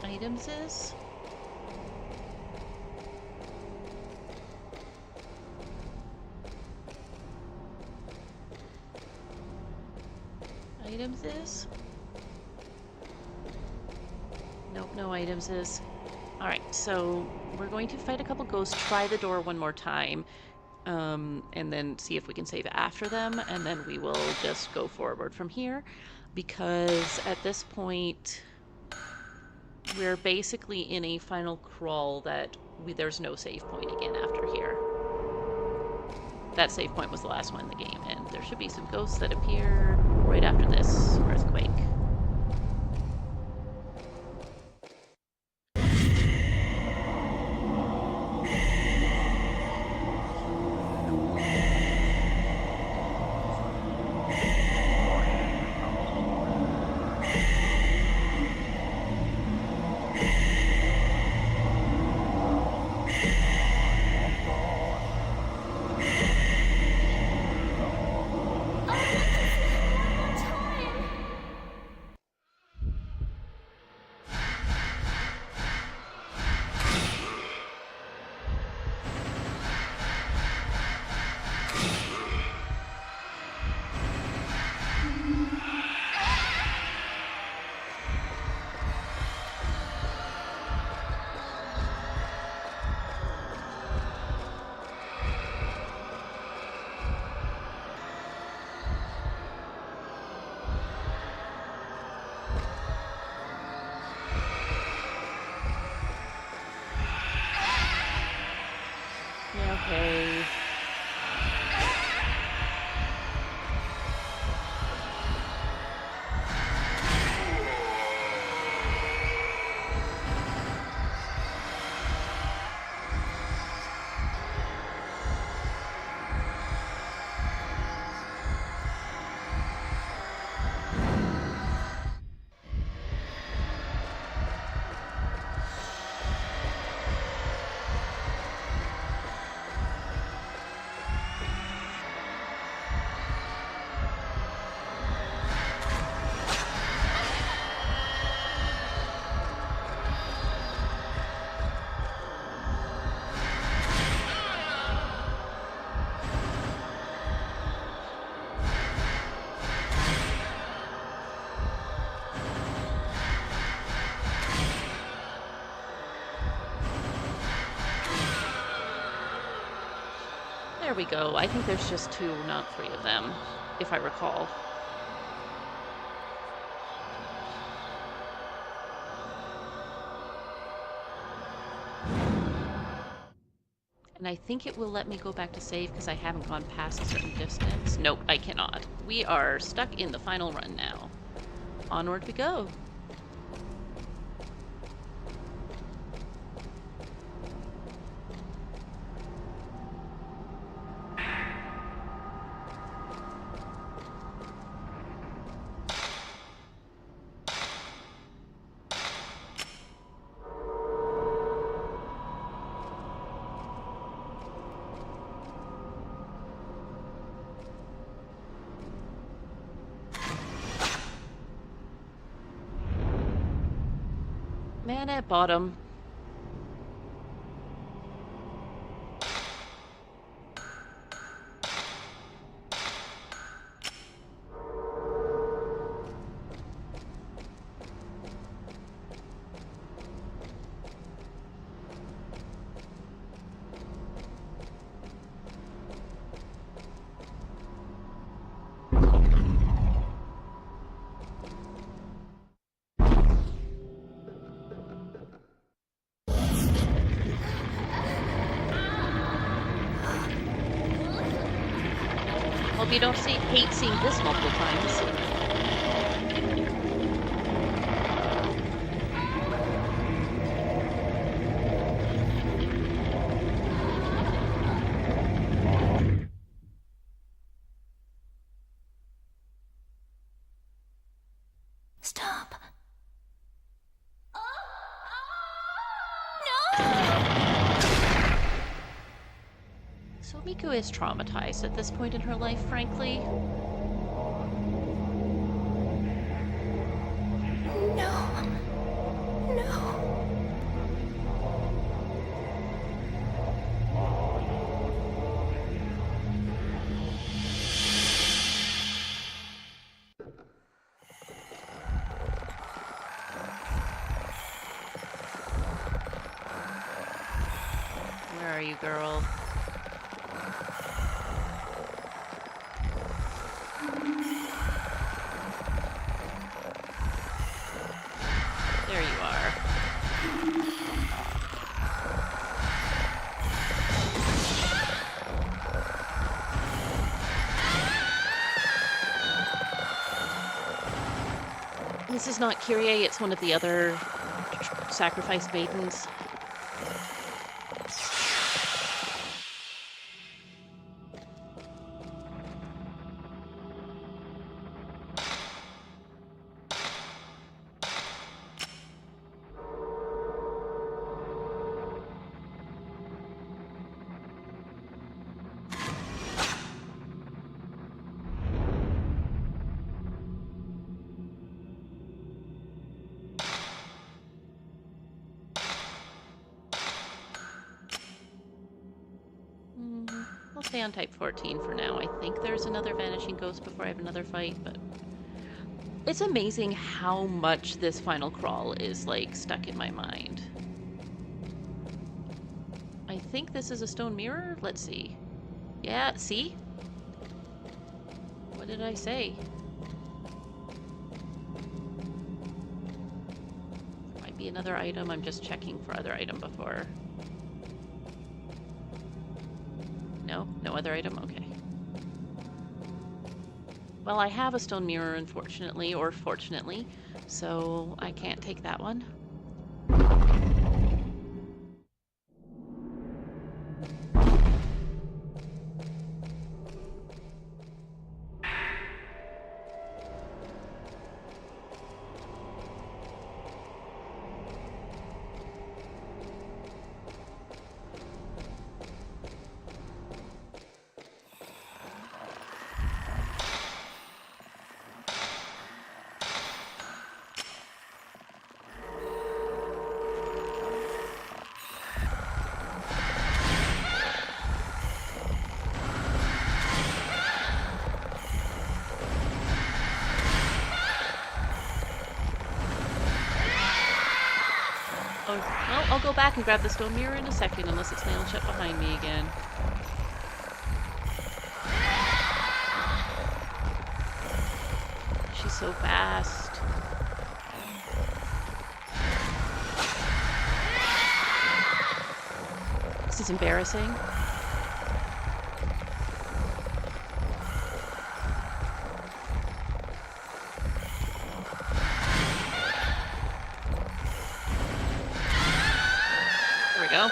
Items is? Items is? Nope, no items is. Alright, so we're going to fight a couple ghosts, try the door one more time, and then see if we can save after them, and then we will just go forward from here, because at this point we're basically in a final crawl that there's no save point again after here. That save point was the last one in the game, and there should be some ghosts that appear right after this earthquake. Okay. There we go. I think there's just 2, not 3 of them, if I recall. And I think it will let me go back to save because I haven't gone past a certain distance. Nope, I cannot. We are stuck in the final run now. Onward we go. Man at bottom. Hope you don't hate seeing this multiple times. Stop. So Miku is traumatized at this point in her life, frankly. No. No. girl. There you are. This is not Kyrie, it's one of the other sacrificed maidens. I'll stay on type 14 for now. I think there's another vanishing ghost before I have another fight, but it's amazing how much this final crawl is like stuck in my mind. I think this is a stone mirror. Let's see. Yeah, see? What did I say? Might be another item. I'm just checking for other item before. No? No other item? Okay. Well, I have a stone mirror, unfortunately, or fortunately, so I can't take that one. Oh, well, I'll go back and grab the stone mirror in a second, unless it's nailed shut behind me again. She's so fast. This is embarrassing. There we go.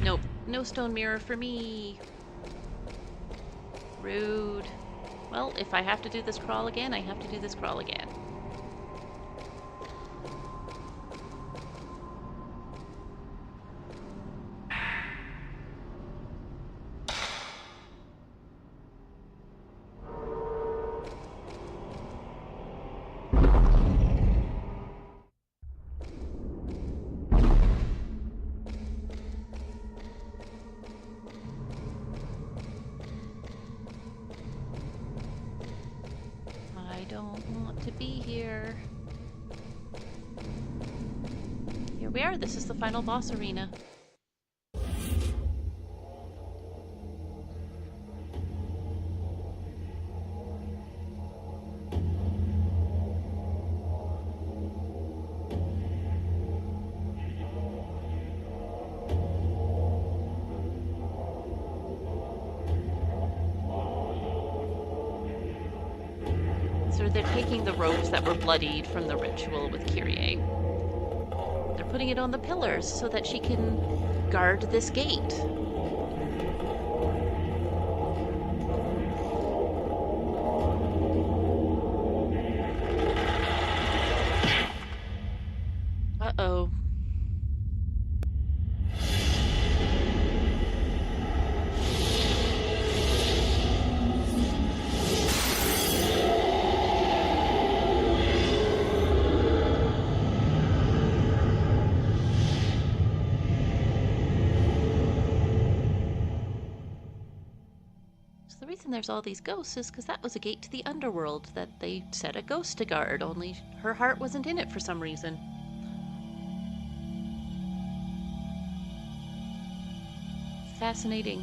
Nope, no stone mirror for me. Rude. Well, if I have to do this crawl again, I have to do this crawl again. I don't want to be here. Here we are. This is the final boss arena. So they're taking the robes that were bloodied from the ritual with Kyrie. They're putting it on the pillars so that she can guard this gate. Uh-oh. The reason there's all these ghosts is because that was a gate to the underworld that they set a ghost to guard, only her heart wasn't in it for some reason. Fascinating.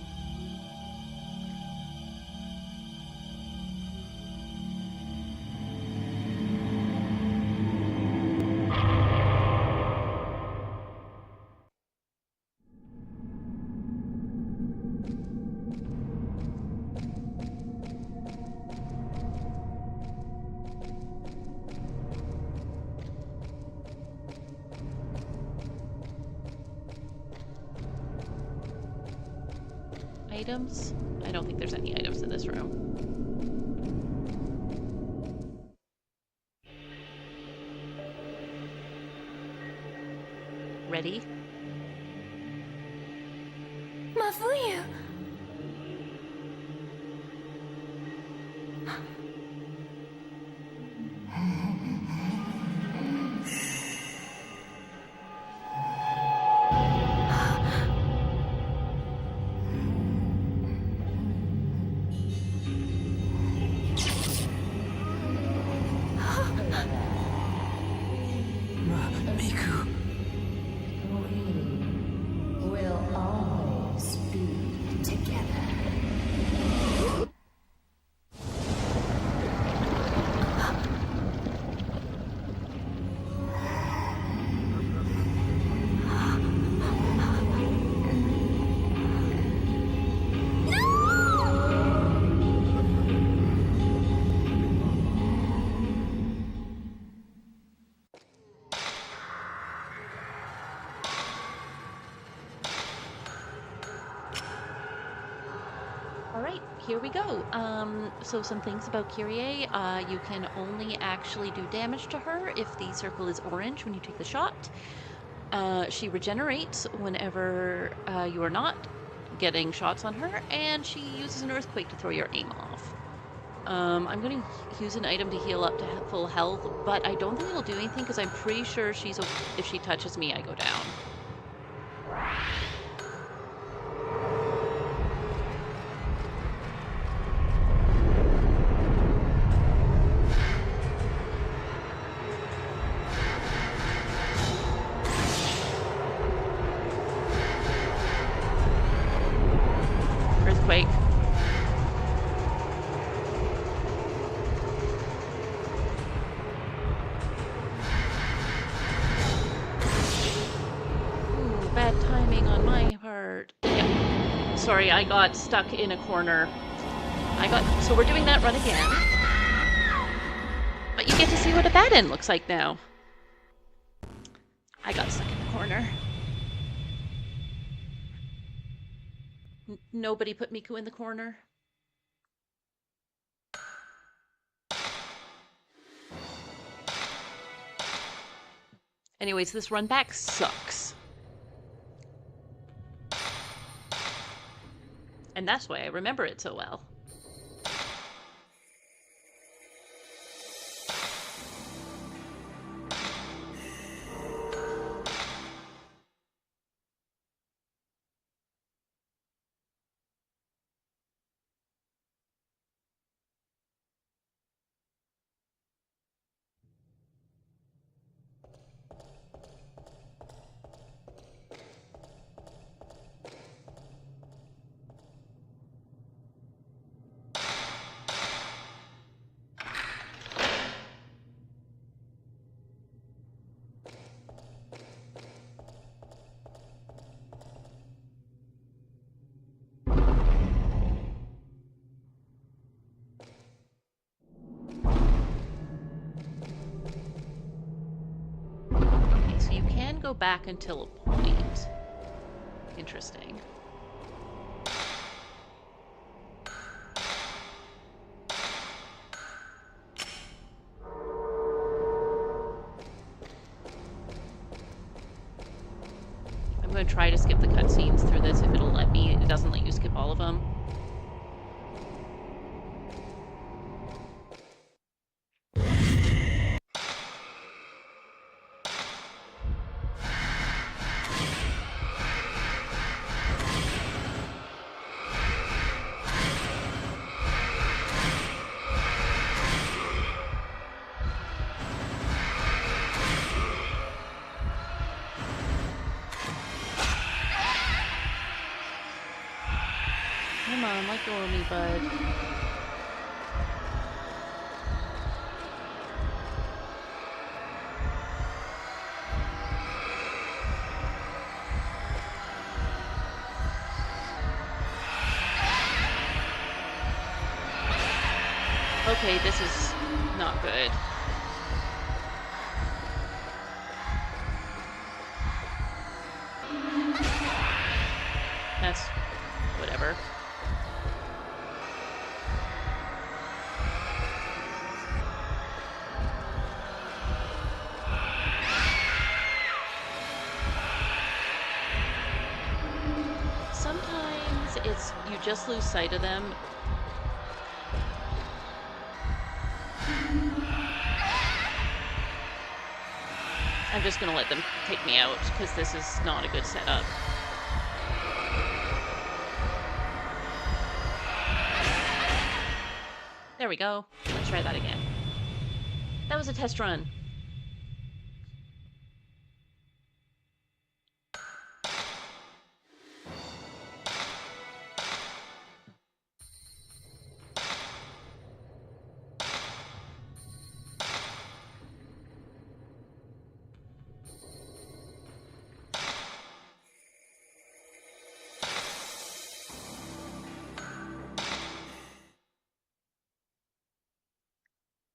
Items? I don't think there's any items in this room. Ready? Mafuyu! Miku. We will always be together. Alright, here we go. So some things about Kyrie. You can only actually do damage to her if the circle is orange when you take the shot. She regenerates whenever you are not getting shots on her, and she uses an earthquake to throw your aim off. I'm going to use an item to heal up to full health, but I don't think it'll do anything because I'm pretty sure if she touches me, I go down. Earthquake. Ooh, bad timing on my part. Yeah. Sorry, I got stuck in a corner. So we're doing that run again. But you get to see what a bad end looks like now. I got stuck in the corner. Nobody put Miku in the corner. Anyways, this run back sucks. And that's why I remember it so well. Go back until a point. Interesting. I'm going to try to skip the cutscenes through this if it'll let me. It doesn't let you skip all of them. Come on, let go of me, bud. Okay, this is not good. That's whatever. Sometimes it's you just lose sight of them. I'm just gonna let them take me out because this is not a good setup. There we go. Let's try that again. That was a test run.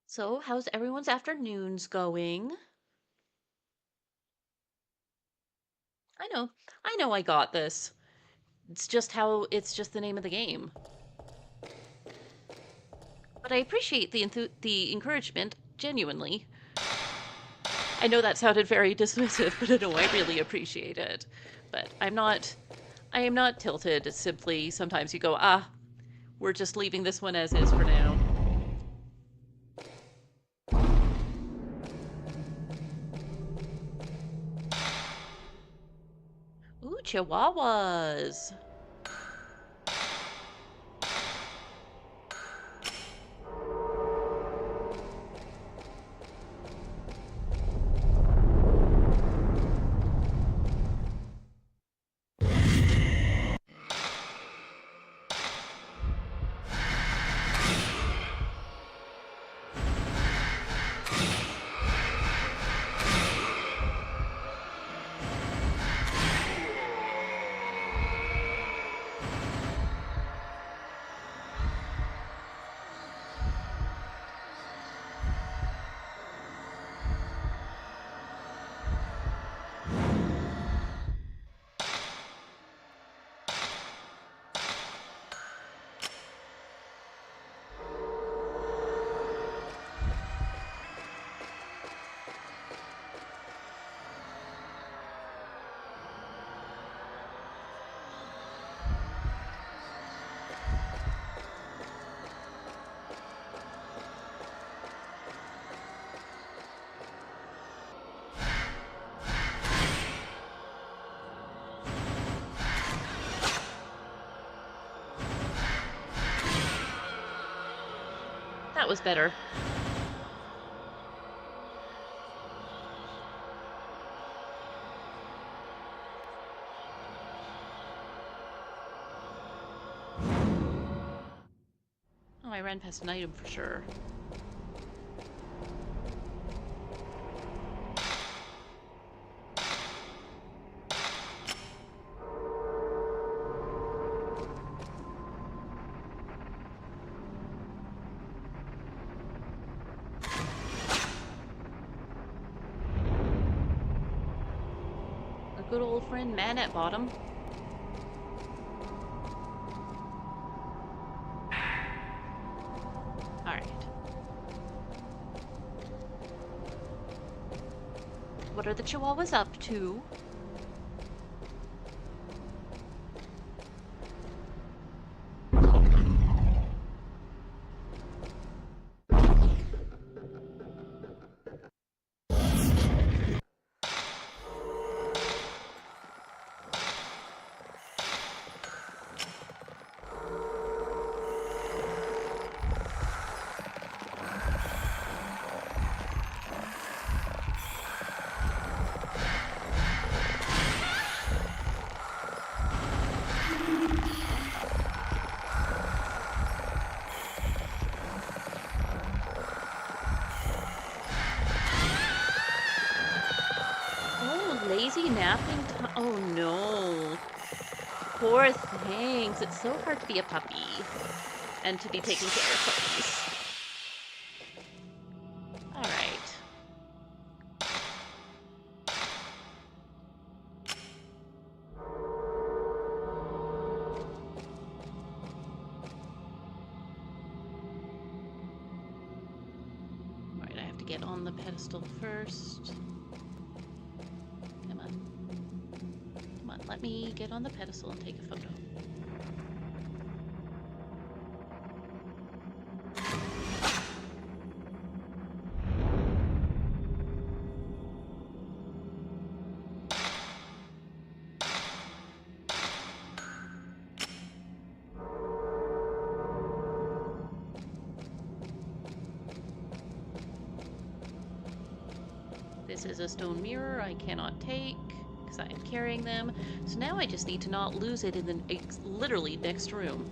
So, how's everyone's afternoons going? I know I got this. It's just the name of the game. But I appreciate the encouragement, genuinely. I know that sounded very dismissive, but no, I really appreciate it. But I am not tilted. It's simply sometimes you go, we're just leaving this one as is for now. Ooh, chihuahuas. That was better. Oh, I ran past an item for sure. Our good old friend Man at bottom. Alright. What are the chihuahuas up to? poor things. It's so hard to be a puppy and to be taking care of puppies. All right. All right, I have to get on the pedestal first. Come on. Come on, let me get on the pedestal and take a photo. This is a stone mirror I cannot take because I am carrying them. So now I just need to not lose it in the literally next room.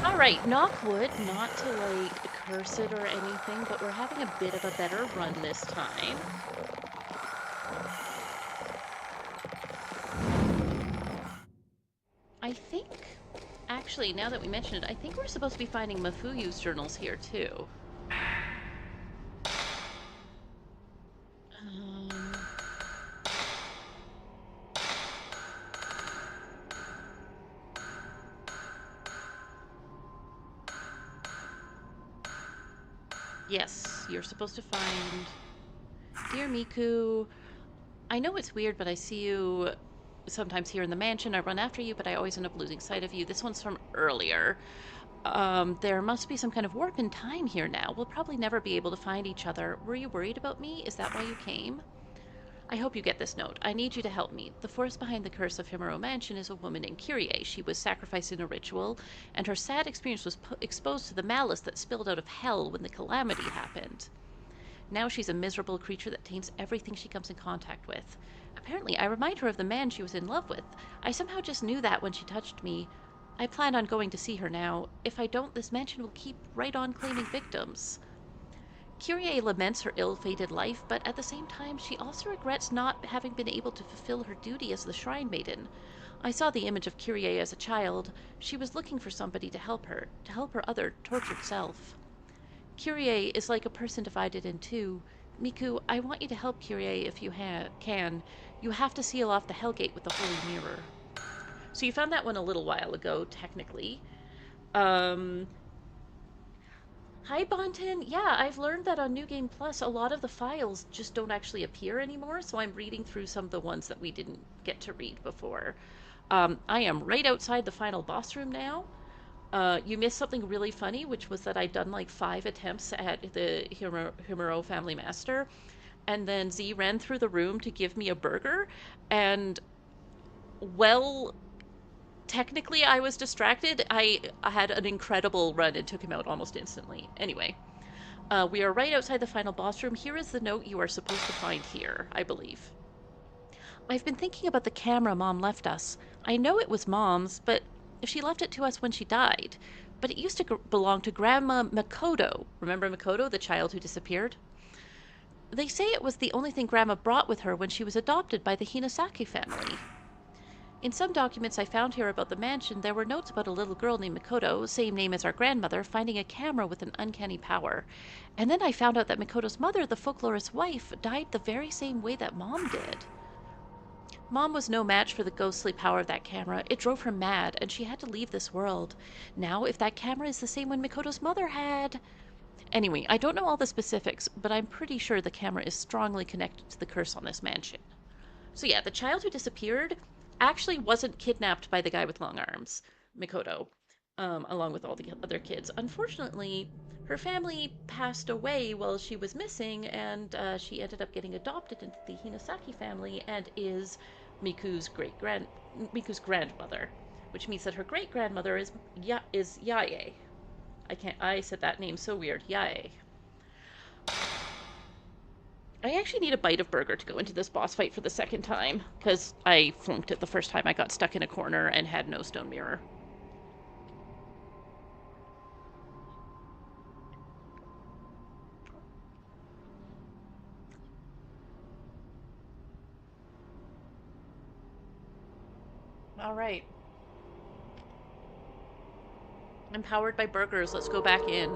Alright, knock wood, not to like curse it or anything, but we're having a bit of a better run this time. I think, actually, now that we mention it, I think we're supposed to be finding Mafuyu's journals here too. Yes, you're supposed to find... Dear Miku, I know it's weird, but I see you sometimes here in the mansion. I run after you, but I always end up losing sight of you. This one's from earlier. There must be some kind of warp in time here now. We'll probably never be able to find each other. Were you worried about me? Is that why you came? I hope you get this note. I need you to help me. The force behind the curse of Himuro Mansion is a woman named Kyrie. She was sacrificed in a ritual, and her sad experience was exposed to the malice that spilled out of hell when the calamity happened. Now she's a miserable creature that taints everything she comes in contact with. Apparently, I remind her of the man she was in love with. I somehow just knew that when she touched me. I plan on going to see her now. If I don't, this mansion will keep right on claiming victims. Kyrie laments her ill-fated life, but at the same time, she also regrets not having been able to fulfill her duty as the Shrine Maiden. I saw the image of Kyrie as a child. She was looking for somebody to help her other tortured self. Kyrie is like a person divided in two. Miku, I want you to help Kyrie if you can. You have to seal off the Hellgate with the Holy Mirror. So you found that one a little while ago, technically. Hi, Bonten. Yeah, I've learned that on New Game Plus, a lot of the files just don't actually appear anymore, so I'm reading through some of the ones that we didn't get to read before. I am right outside the final boss room now. You missed something really funny, which was that I'd done like 5 attempts at the Himuro Family Master, and then Z ran through the room to give me a burger, and, well... Technically, I was distracted. I had an incredible run and took him out almost instantly. Anyway, we are right outside the final boss room. Here is the note you are supposed to find here, I believe. I've been thinking about the camera Mom left us. I know it was Mom's, but she left it to us when she died. But it used to belong to Grandma Makoto. Remember Makoto, the child who disappeared? They say it was the only thing Grandma brought with her when she was adopted by the Hinasaki family. In some documents I found here about the mansion, there were notes about a little girl named Makoto, same name as our grandmother, finding a camera with an uncanny power. And then I found out that Makoto's mother, the folklorist's wife, died the very same way that Mom did. Mom was no match for the ghostly power of that camera. It drove her mad, and she had to leave this world. Now, if that camera is the same one Mikoto's mother had. Anyway, I don't know all the specifics, but I'm pretty sure the camera is strongly connected to the curse on this mansion. So yeah, the child who disappeared actually wasn't kidnapped by the guy with long arms, Mikoto, along with all the other kids. Unfortunately, her family passed away while she was missing, and she ended up getting adopted into the Hinasaki family and is Miku's grandmother, which means that her great grandmother is Yae. I said that name so weird. Yae. I actually need a bite of burger to go into this boss fight for the second time, because I flunked it the first time I got stuck in a corner and had no stone mirror. All right. I'm powered by burgers. Let's go back in.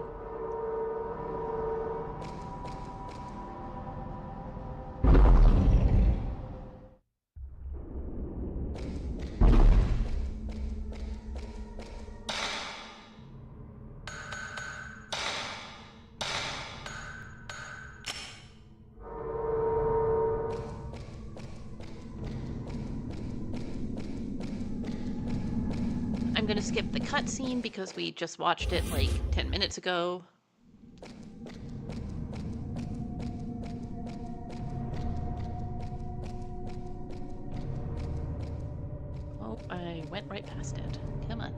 I'm gonna skip the cutscene because we just watched it like 10 minutes ago. Oh, I went right past it. Come on.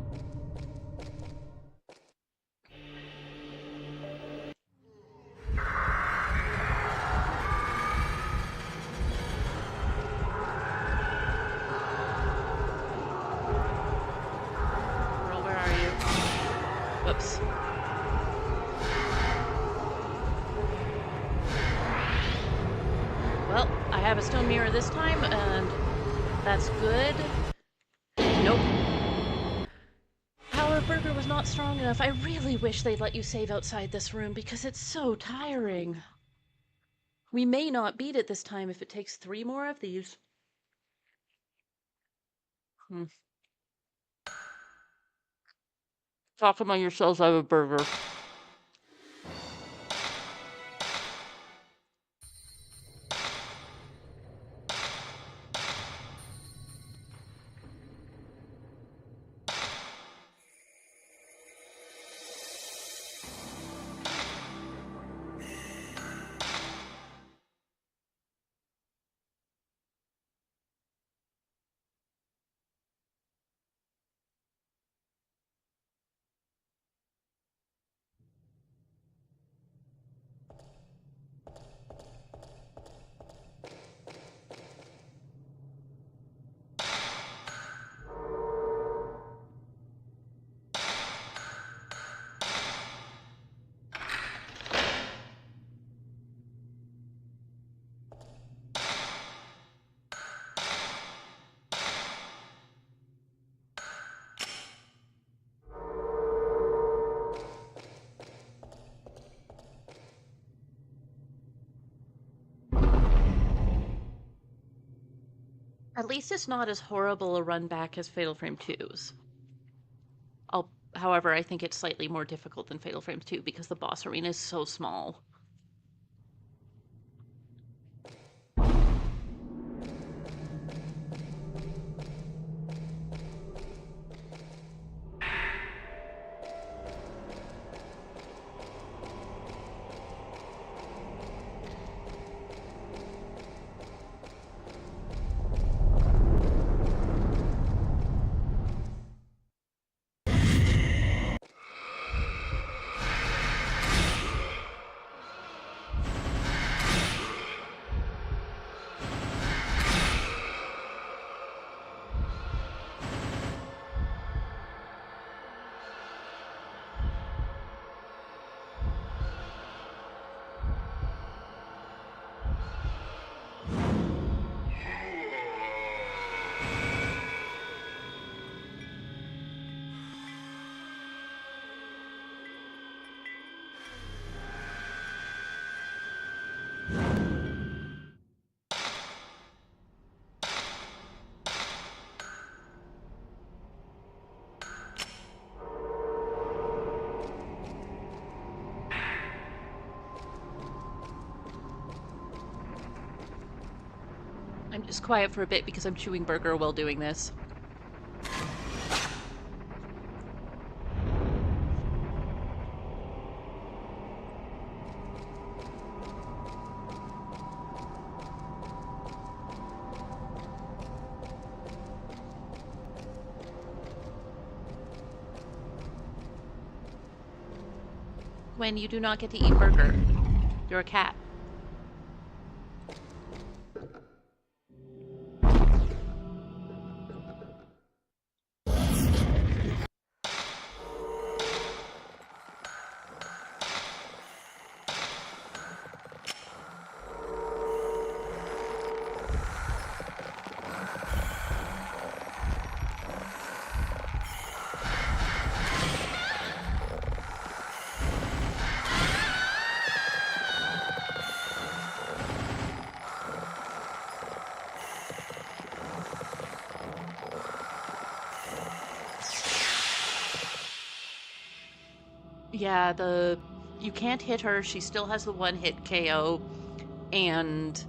Girl, where are you? Whoops. Well, I have a stone mirror this time, and that's good. Nope. Power of burger was not strong enough. I really wish they'd let you save outside this room because it's so tiring. We may not beat it this time if it takes 3 more of these. Talk among yourselves, I have a burger. At least it's not as horrible a run back as Fatal Frame 2's. However, I think it's slightly more difficult than Fatal Frame 2 because the boss arena is so small. I'm just quiet for a bit because I'm chewing burger while doing this. When you do not get to eat burger, you're a cat. Yeah, you can't hit her. She still has the one hit KO, and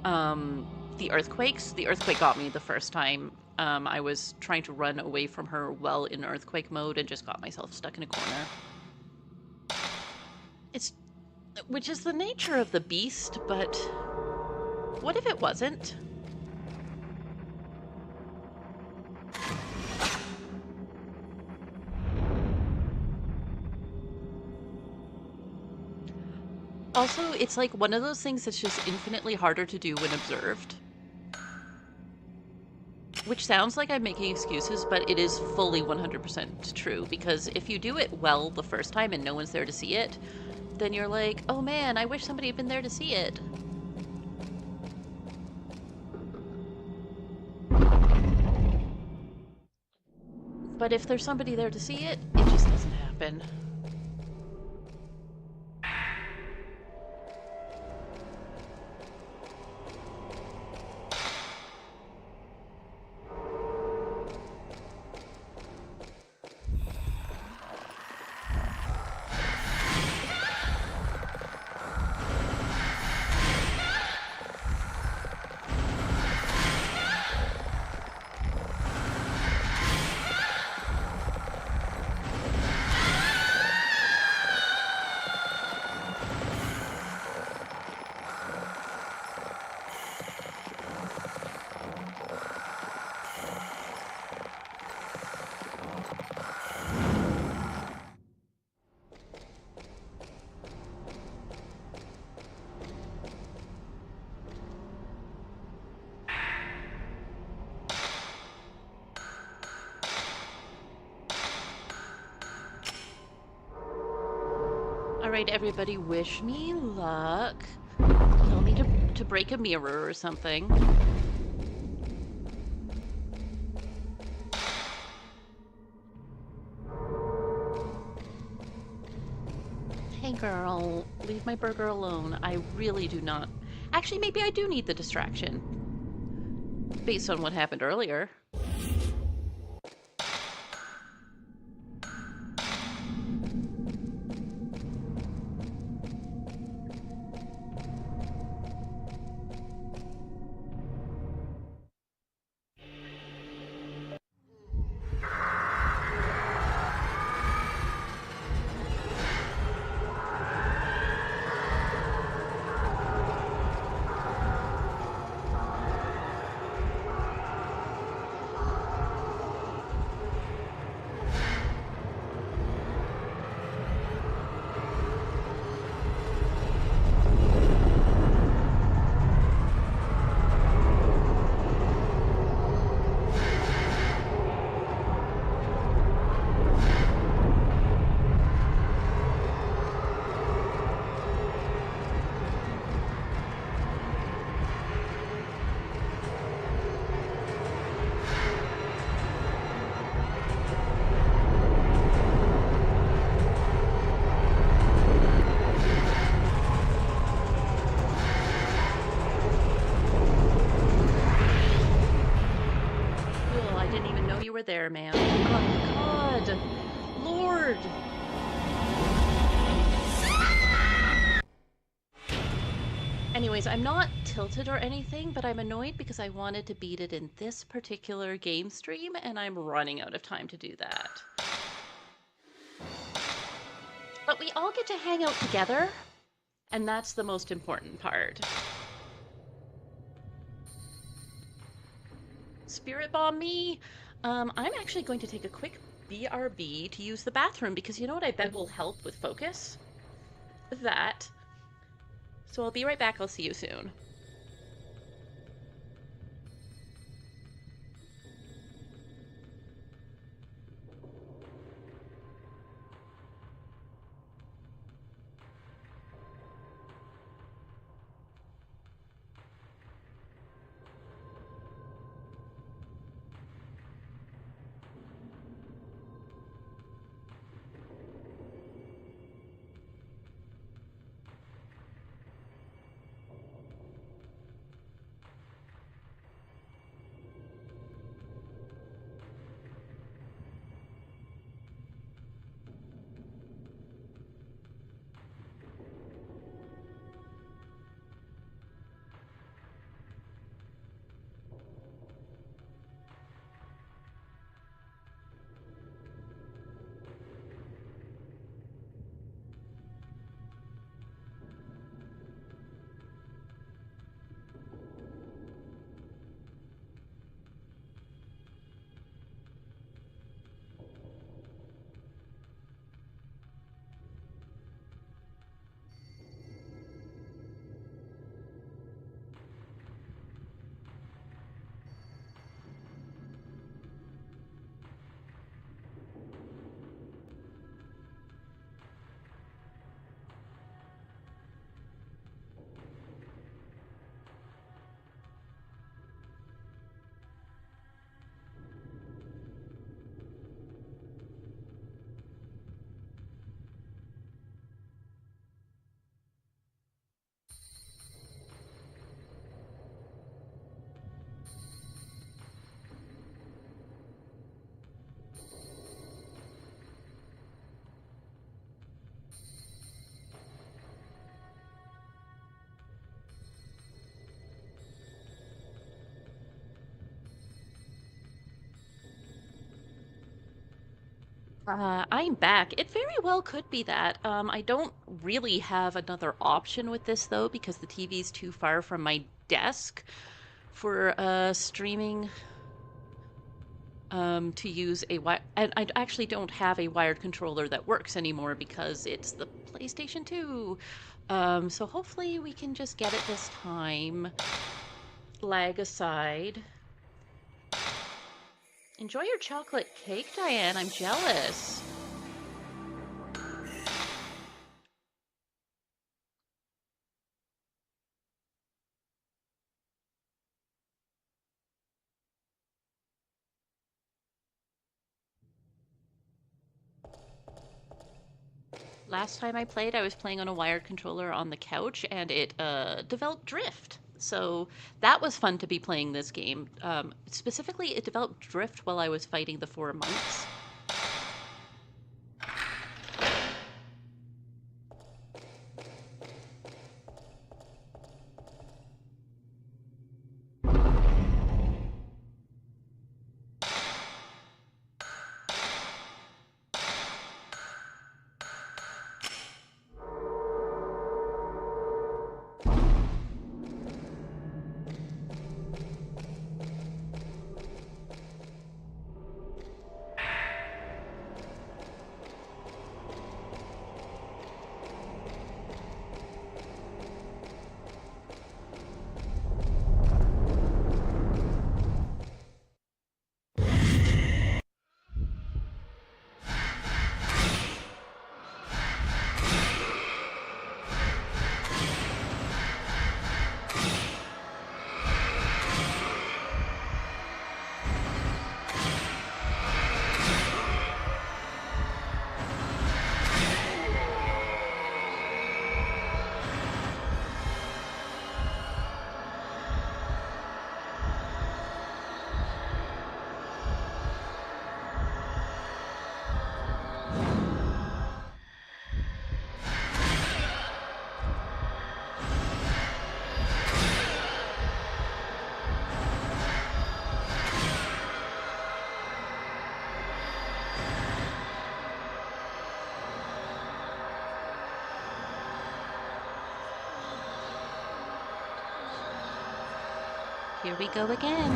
the earthquakes. The earthquake got me the first time. I was trying to run away from her while in earthquake mode and just got myself stuck in a corner. Which is the nature of the beast, but what if it wasn't? Also, it's like one of those things that's just infinitely harder to do when observed. Which sounds like I'm making excuses, but it is fully 100% true, because if you do it well the first time and no one's there to see it, then you're like, oh man, I wish somebody had been there to see it. But if there's somebody there to see it, it just doesn't happen. Alright, everybody, wish me luck. Tell me to break a mirror or something. Hey girl, leave my burger alone. I really do not. Actually, maybe I do need the distraction. Based on what happened earlier. There, man. Oh, God. Lord. And Anyways, I'm not tilted or anything, but I'm annoyed because I wanted to beat it in this particular game stream, and I'm running out of time to do that. But we all get to hang out together, and that's the most important part. Spirit bomb me? I'm actually going to take a quick BRB to use the bathroom because you know what I bet will help with focus? That. So I'll be right back. I'll see you soon. I'm back. It very well could be that. I don't really have another option with this though because the TV's too far from my desk for streaming to use a and I actually don't have a wired controller that works anymore because it's the PlayStation 2. So hopefully we can just get it this time. Lag aside. Enjoy your chocolate cake, Diane. I'm jealous. Last time I played, I was playing on a wired controller on the couch, and it developed drift. So that was fun to be playing this game. Specifically, it developed drift while I was fighting the four monks. Here we go again.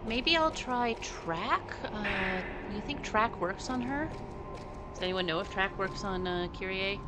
Maybe I'll try track. You think track works on her? Does anyone know if track works on Kyrie?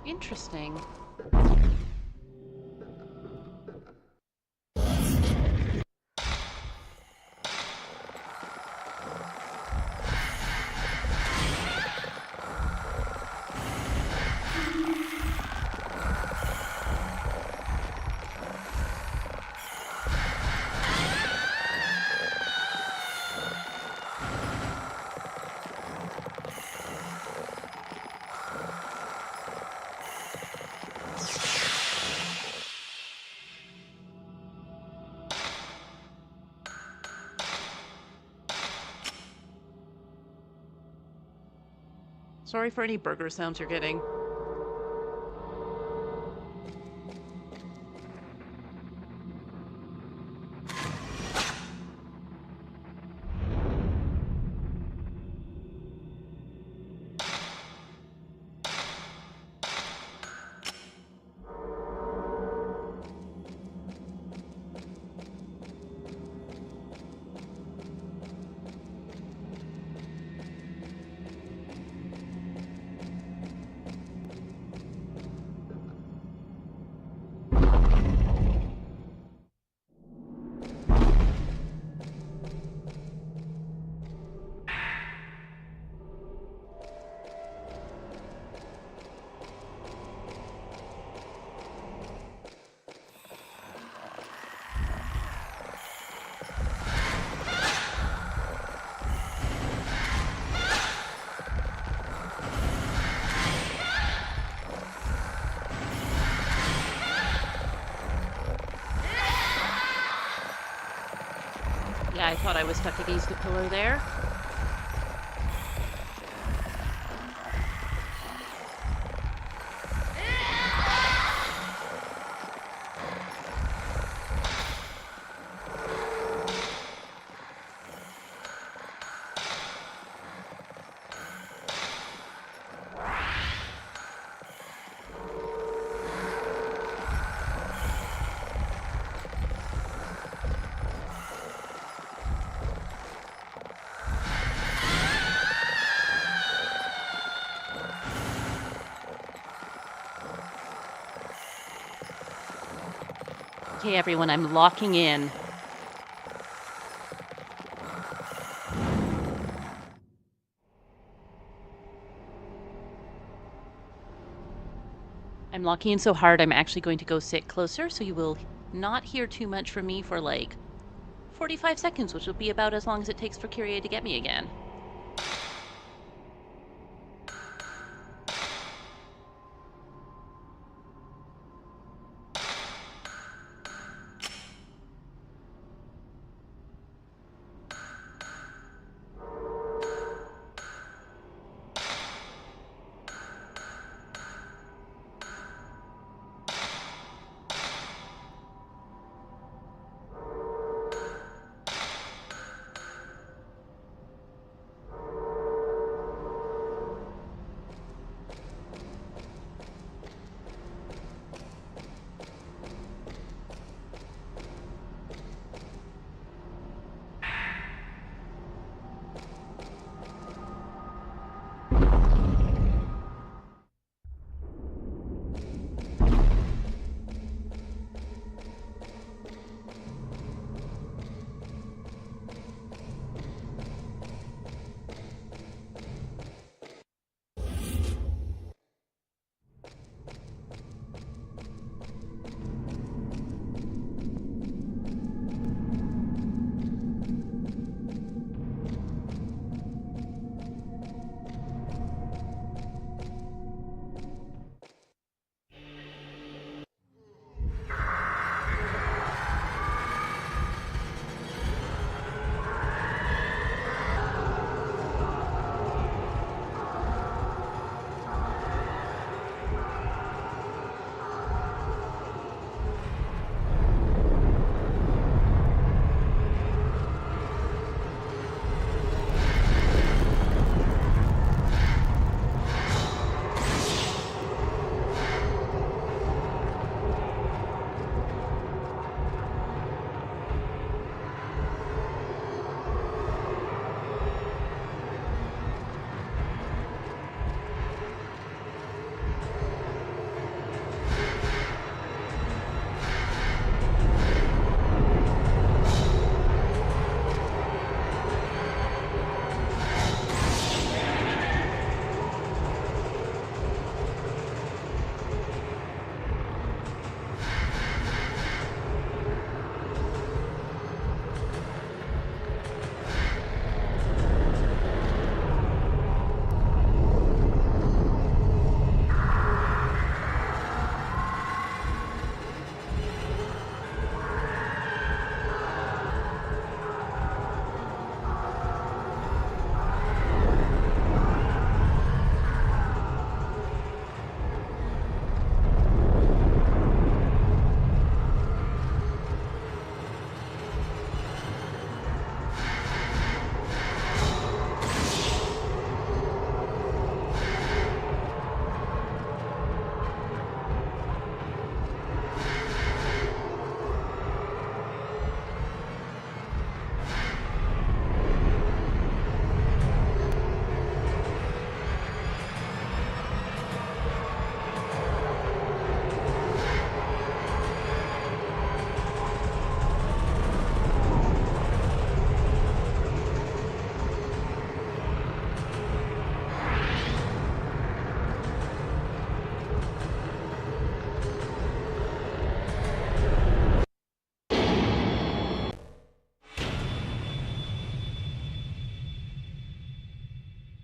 Interesting. Sorry for any burger sounds you're getting. Yeah, I thought I was stuck against a pillar there. Okay, everyone, I'm locking in. I'm locking in so hard I'm actually going to go sit closer, so you will not hear too much from me for like 45 seconds, which will be about as long as it takes for Kyrie to get me again.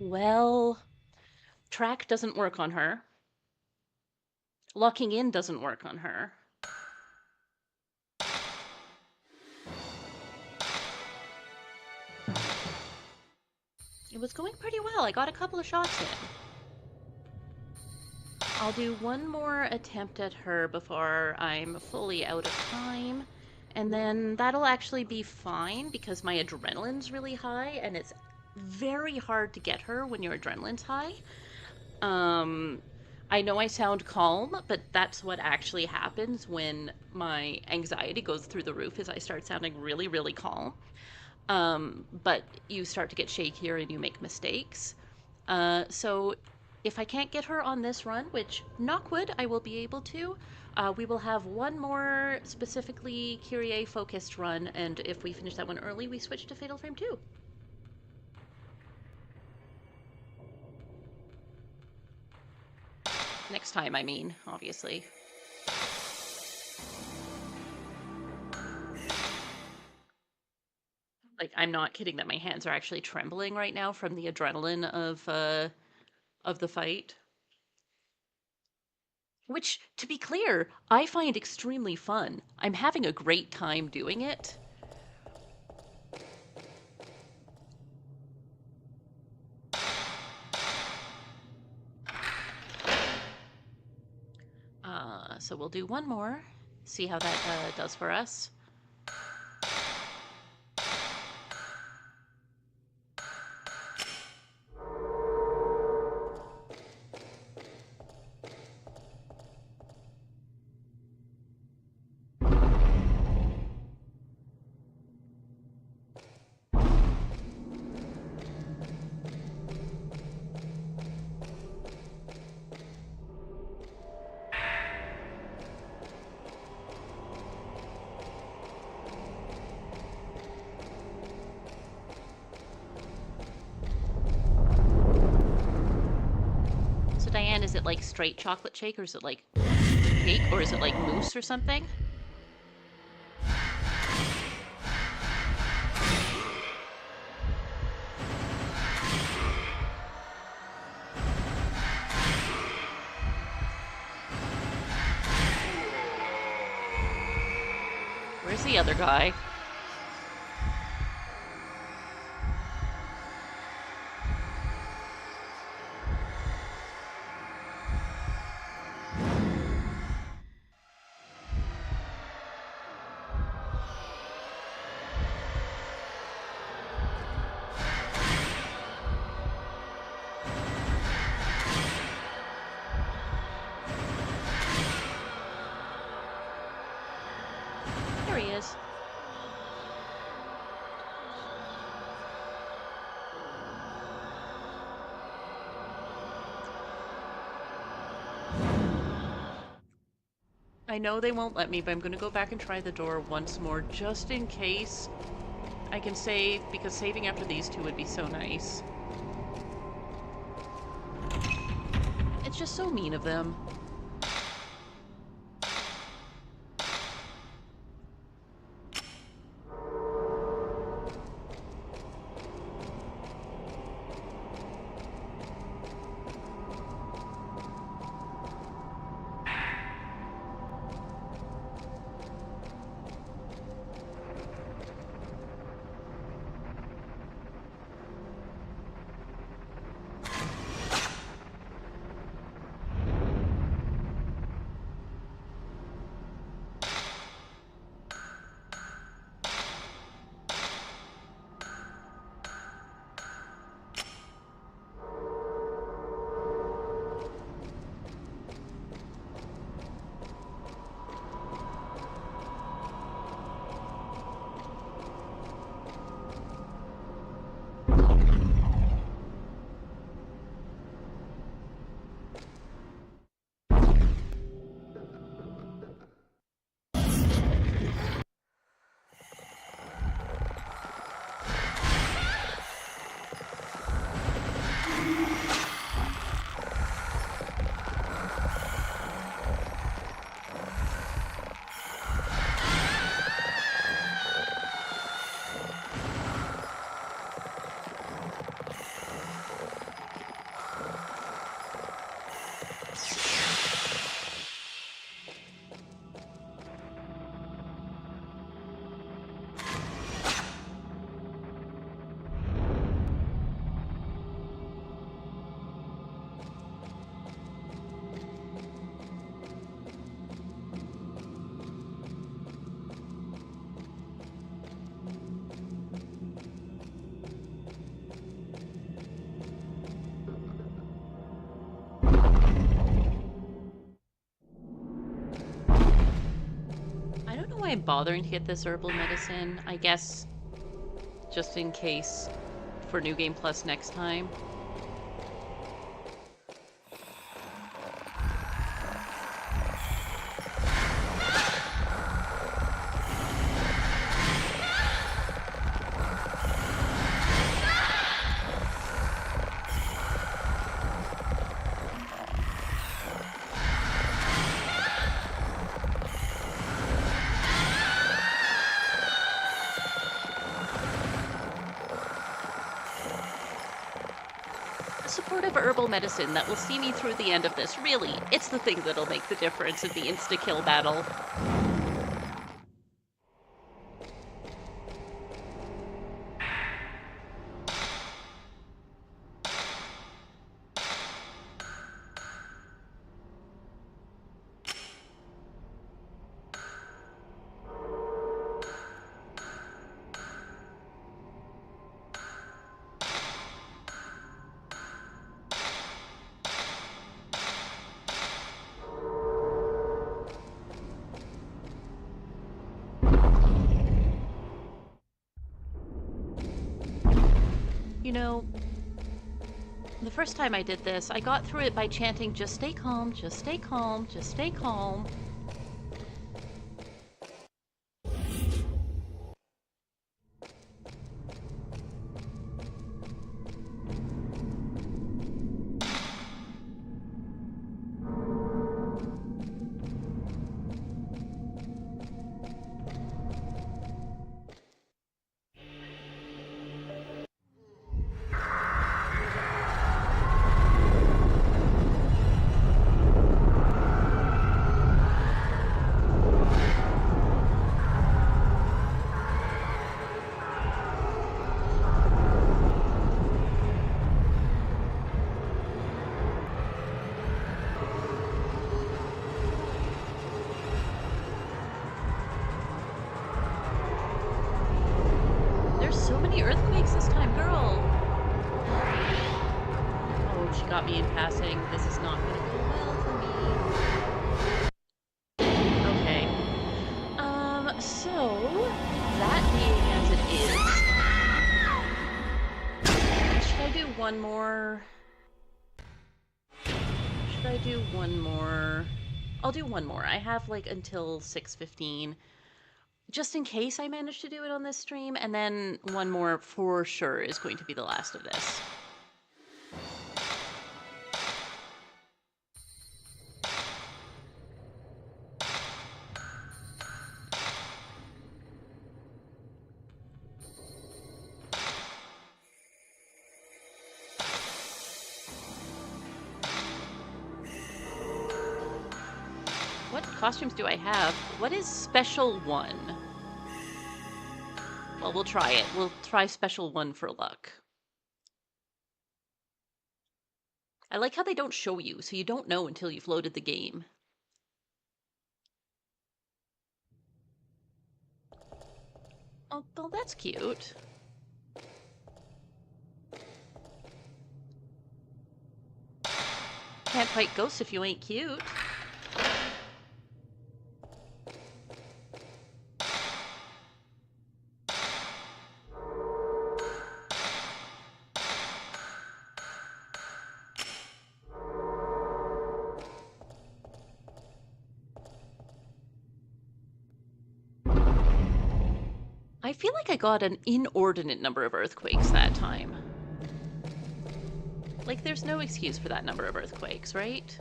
Well, track doesn't work on her. Locking in doesn't work on her. It was going pretty well. I got a couple of shots in. I'll do one more attempt at her before I'm fully out of time. And then that'll actually be fine because my adrenaline's really high and it's very hard to get her when your adrenaline's high. Um, I know I sound calm, but that's what actually happens when my anxiety goes through the roof is I start sounding really, really calm. But you start to get shakier and you make mistakes. So if I can't get her on this run, which knock wood, I will be able to, we will have one more specifically Kyrie focused run, and if we finish that one early, we switch to Fatal Frame 2. Next time, I mean, obviously. Like, I'm not kidding that my hands are actually trembling right now from the adrenaline of the fight. Which, to be clear, I find extremely fun. I'm having a great time doing it. So we'll do one more, see how that does for us. So Diane, is it like straight chocolate shake, or is it like cake, or is it like mousse or something? Where's the other guy? There he is. I know they won't let me, but I'm going to go back and try the door once more, just in case I can save, because saving after these two would be so nice. It's just so mean of them. I'm bothering to get this herbal medicine. I guess just in case for New Game Plus next time. Supportive herbal medicine that will see me through the end of this. Really, it's the thing that'll make the difference in the insta-kill battle. You know, the first time I did this, I got through it by chanting, just stay calm, just stay calm, just stay calm. So many earthquakes this time, girl! Oh, she got me in passing. This is not going to go well for me. Okay. So, that being as it is... Should I do one more? Should I do one more? I'll do one more. I have, like, until 6:15. Just in case I manage to do it on this stream, and then one more for sure is going to be the last of this. What costumes do I have? What is Special 1? Well, we'll try it. We'll try Special 1 for luck. I like how they don't show you, so you don't know until you've loaded the game. Oh, well, that's cute. Can't fight ghosts if you ain't cute. I feel like I got an inordinate number of earthquakes that time. Like, there's no excuse for that number of earthquakes, right?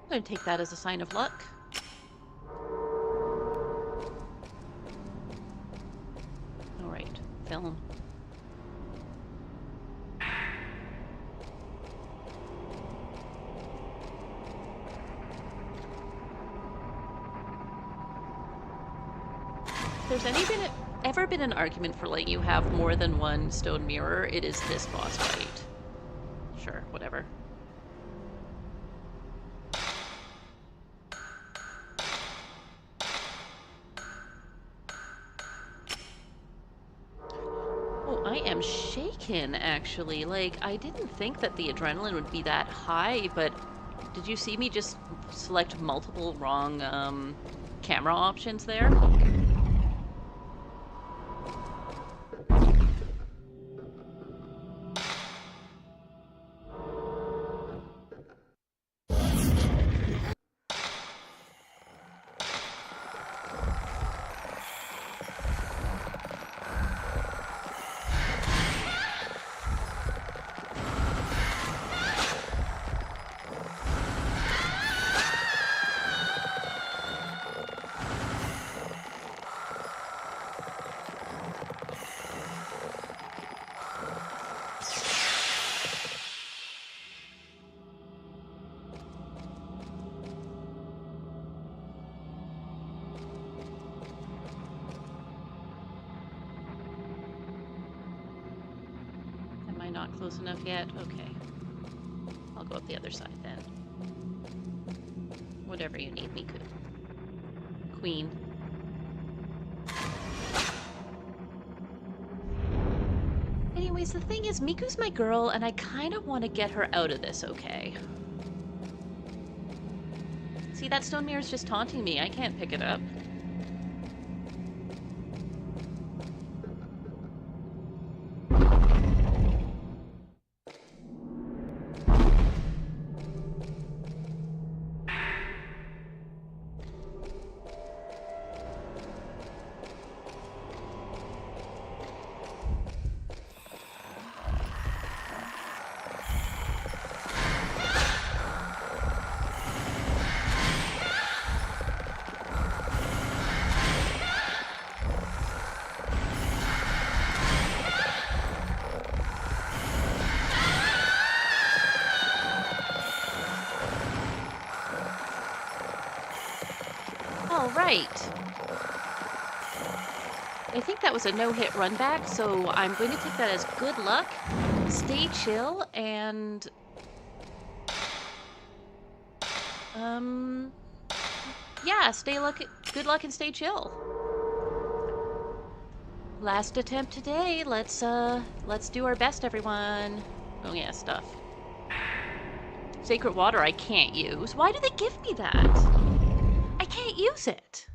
I'm going to take that as a sign of luck. All right, film. If there's ever been an argument for letting you have more than one stone mirror, it is this boss fight. Sure, whatever. Oh, I am shaken, actually. Like, I didn't think that the adrenaline would be that high, but did you see me just select multiple wrong camera options there? Am I not close enough yet? Okay. I'll go up the other side then. Whatever you need me, Queen. Anyways, the thing is, Miku's my girl, and I kind of want to get her out of this, okay? See, that stone mirror's just taunting me. I can't pick it up. All right. I think that was a no-hit run back, so I'm going to take that as good luck. Stay chill and yeah, good luck and stay chill. Last attempt today. Let's do our best, everyone. Oh yeah, stuff. Sacred water I can't use. Why do they give me that? I can't use it.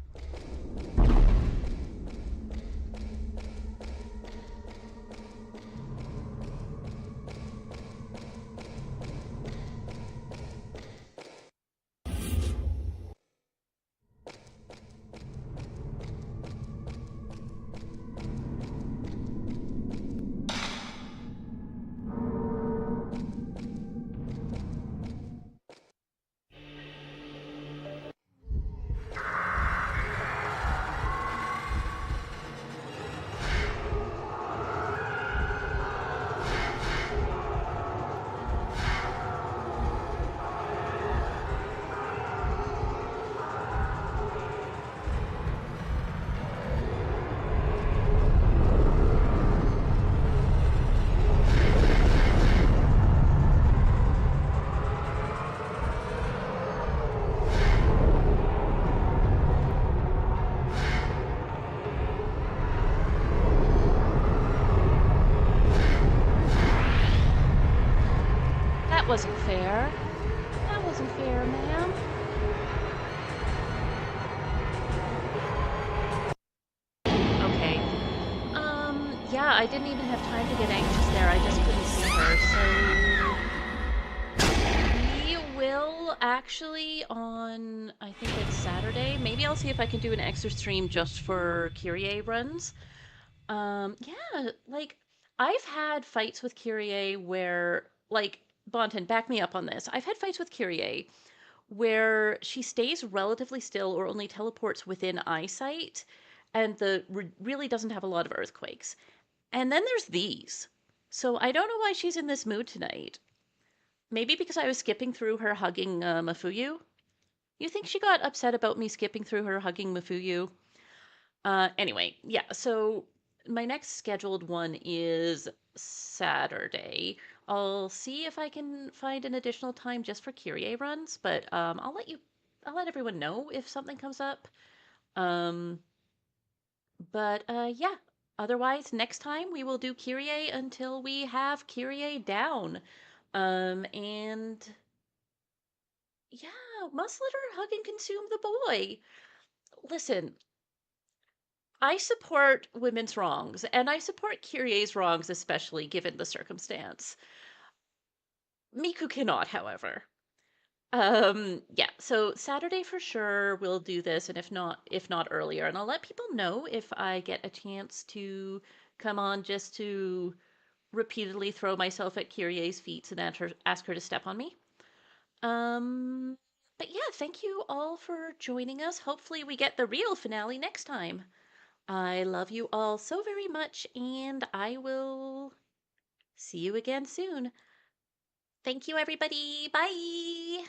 That wasn't fair. That wasn't fair, ma'am. Okay. Yeah, I didn't even have time to get anxious there. I just couldn't see her, so... We will actually on, I think it's Saturday. Maybe I'll see if I can do an extra stream just for Kyrie runs. Yeah, like, I've had fights with Kyrie where, like, Bonton, back me up on this. I've had fights with Kyrie where she stays relatively still or only teleports within eyesight and really doesn't have a lot of earthquakes. And then there's these. So I don't know why she's in this mood tonight. Maybe because I was skipping through her hugging Mafuyu. You think she got upset about me skipping through her hugging Mafuyu? Anyway, yeah, so my next scheduled one is Saturday. I'll see if I can find an additional time just for Kyrie runs, but I'll let everyone know if something comes up. Um, but yeah, otherwise, next time we will do Kyrie until we have Kyrie down. And yeah, must let her hug and consume the boy. Listen, I support women's wrongs, and I support Kyrie's wrongs, especially given the circumstance. Miku cannot, however. Yeah, so Saturday for sure we'll do this, and if not earlier, and I'll let people know if I get a chance to come on just to repeatedly throw myself at Kyrie's feet and ask her to step on me. Um, but yeah, thank you all for joining us. Hopefully we get the real finale next time. I love you all so very much, and I will see you again soon. Thank you, everybody. Bye.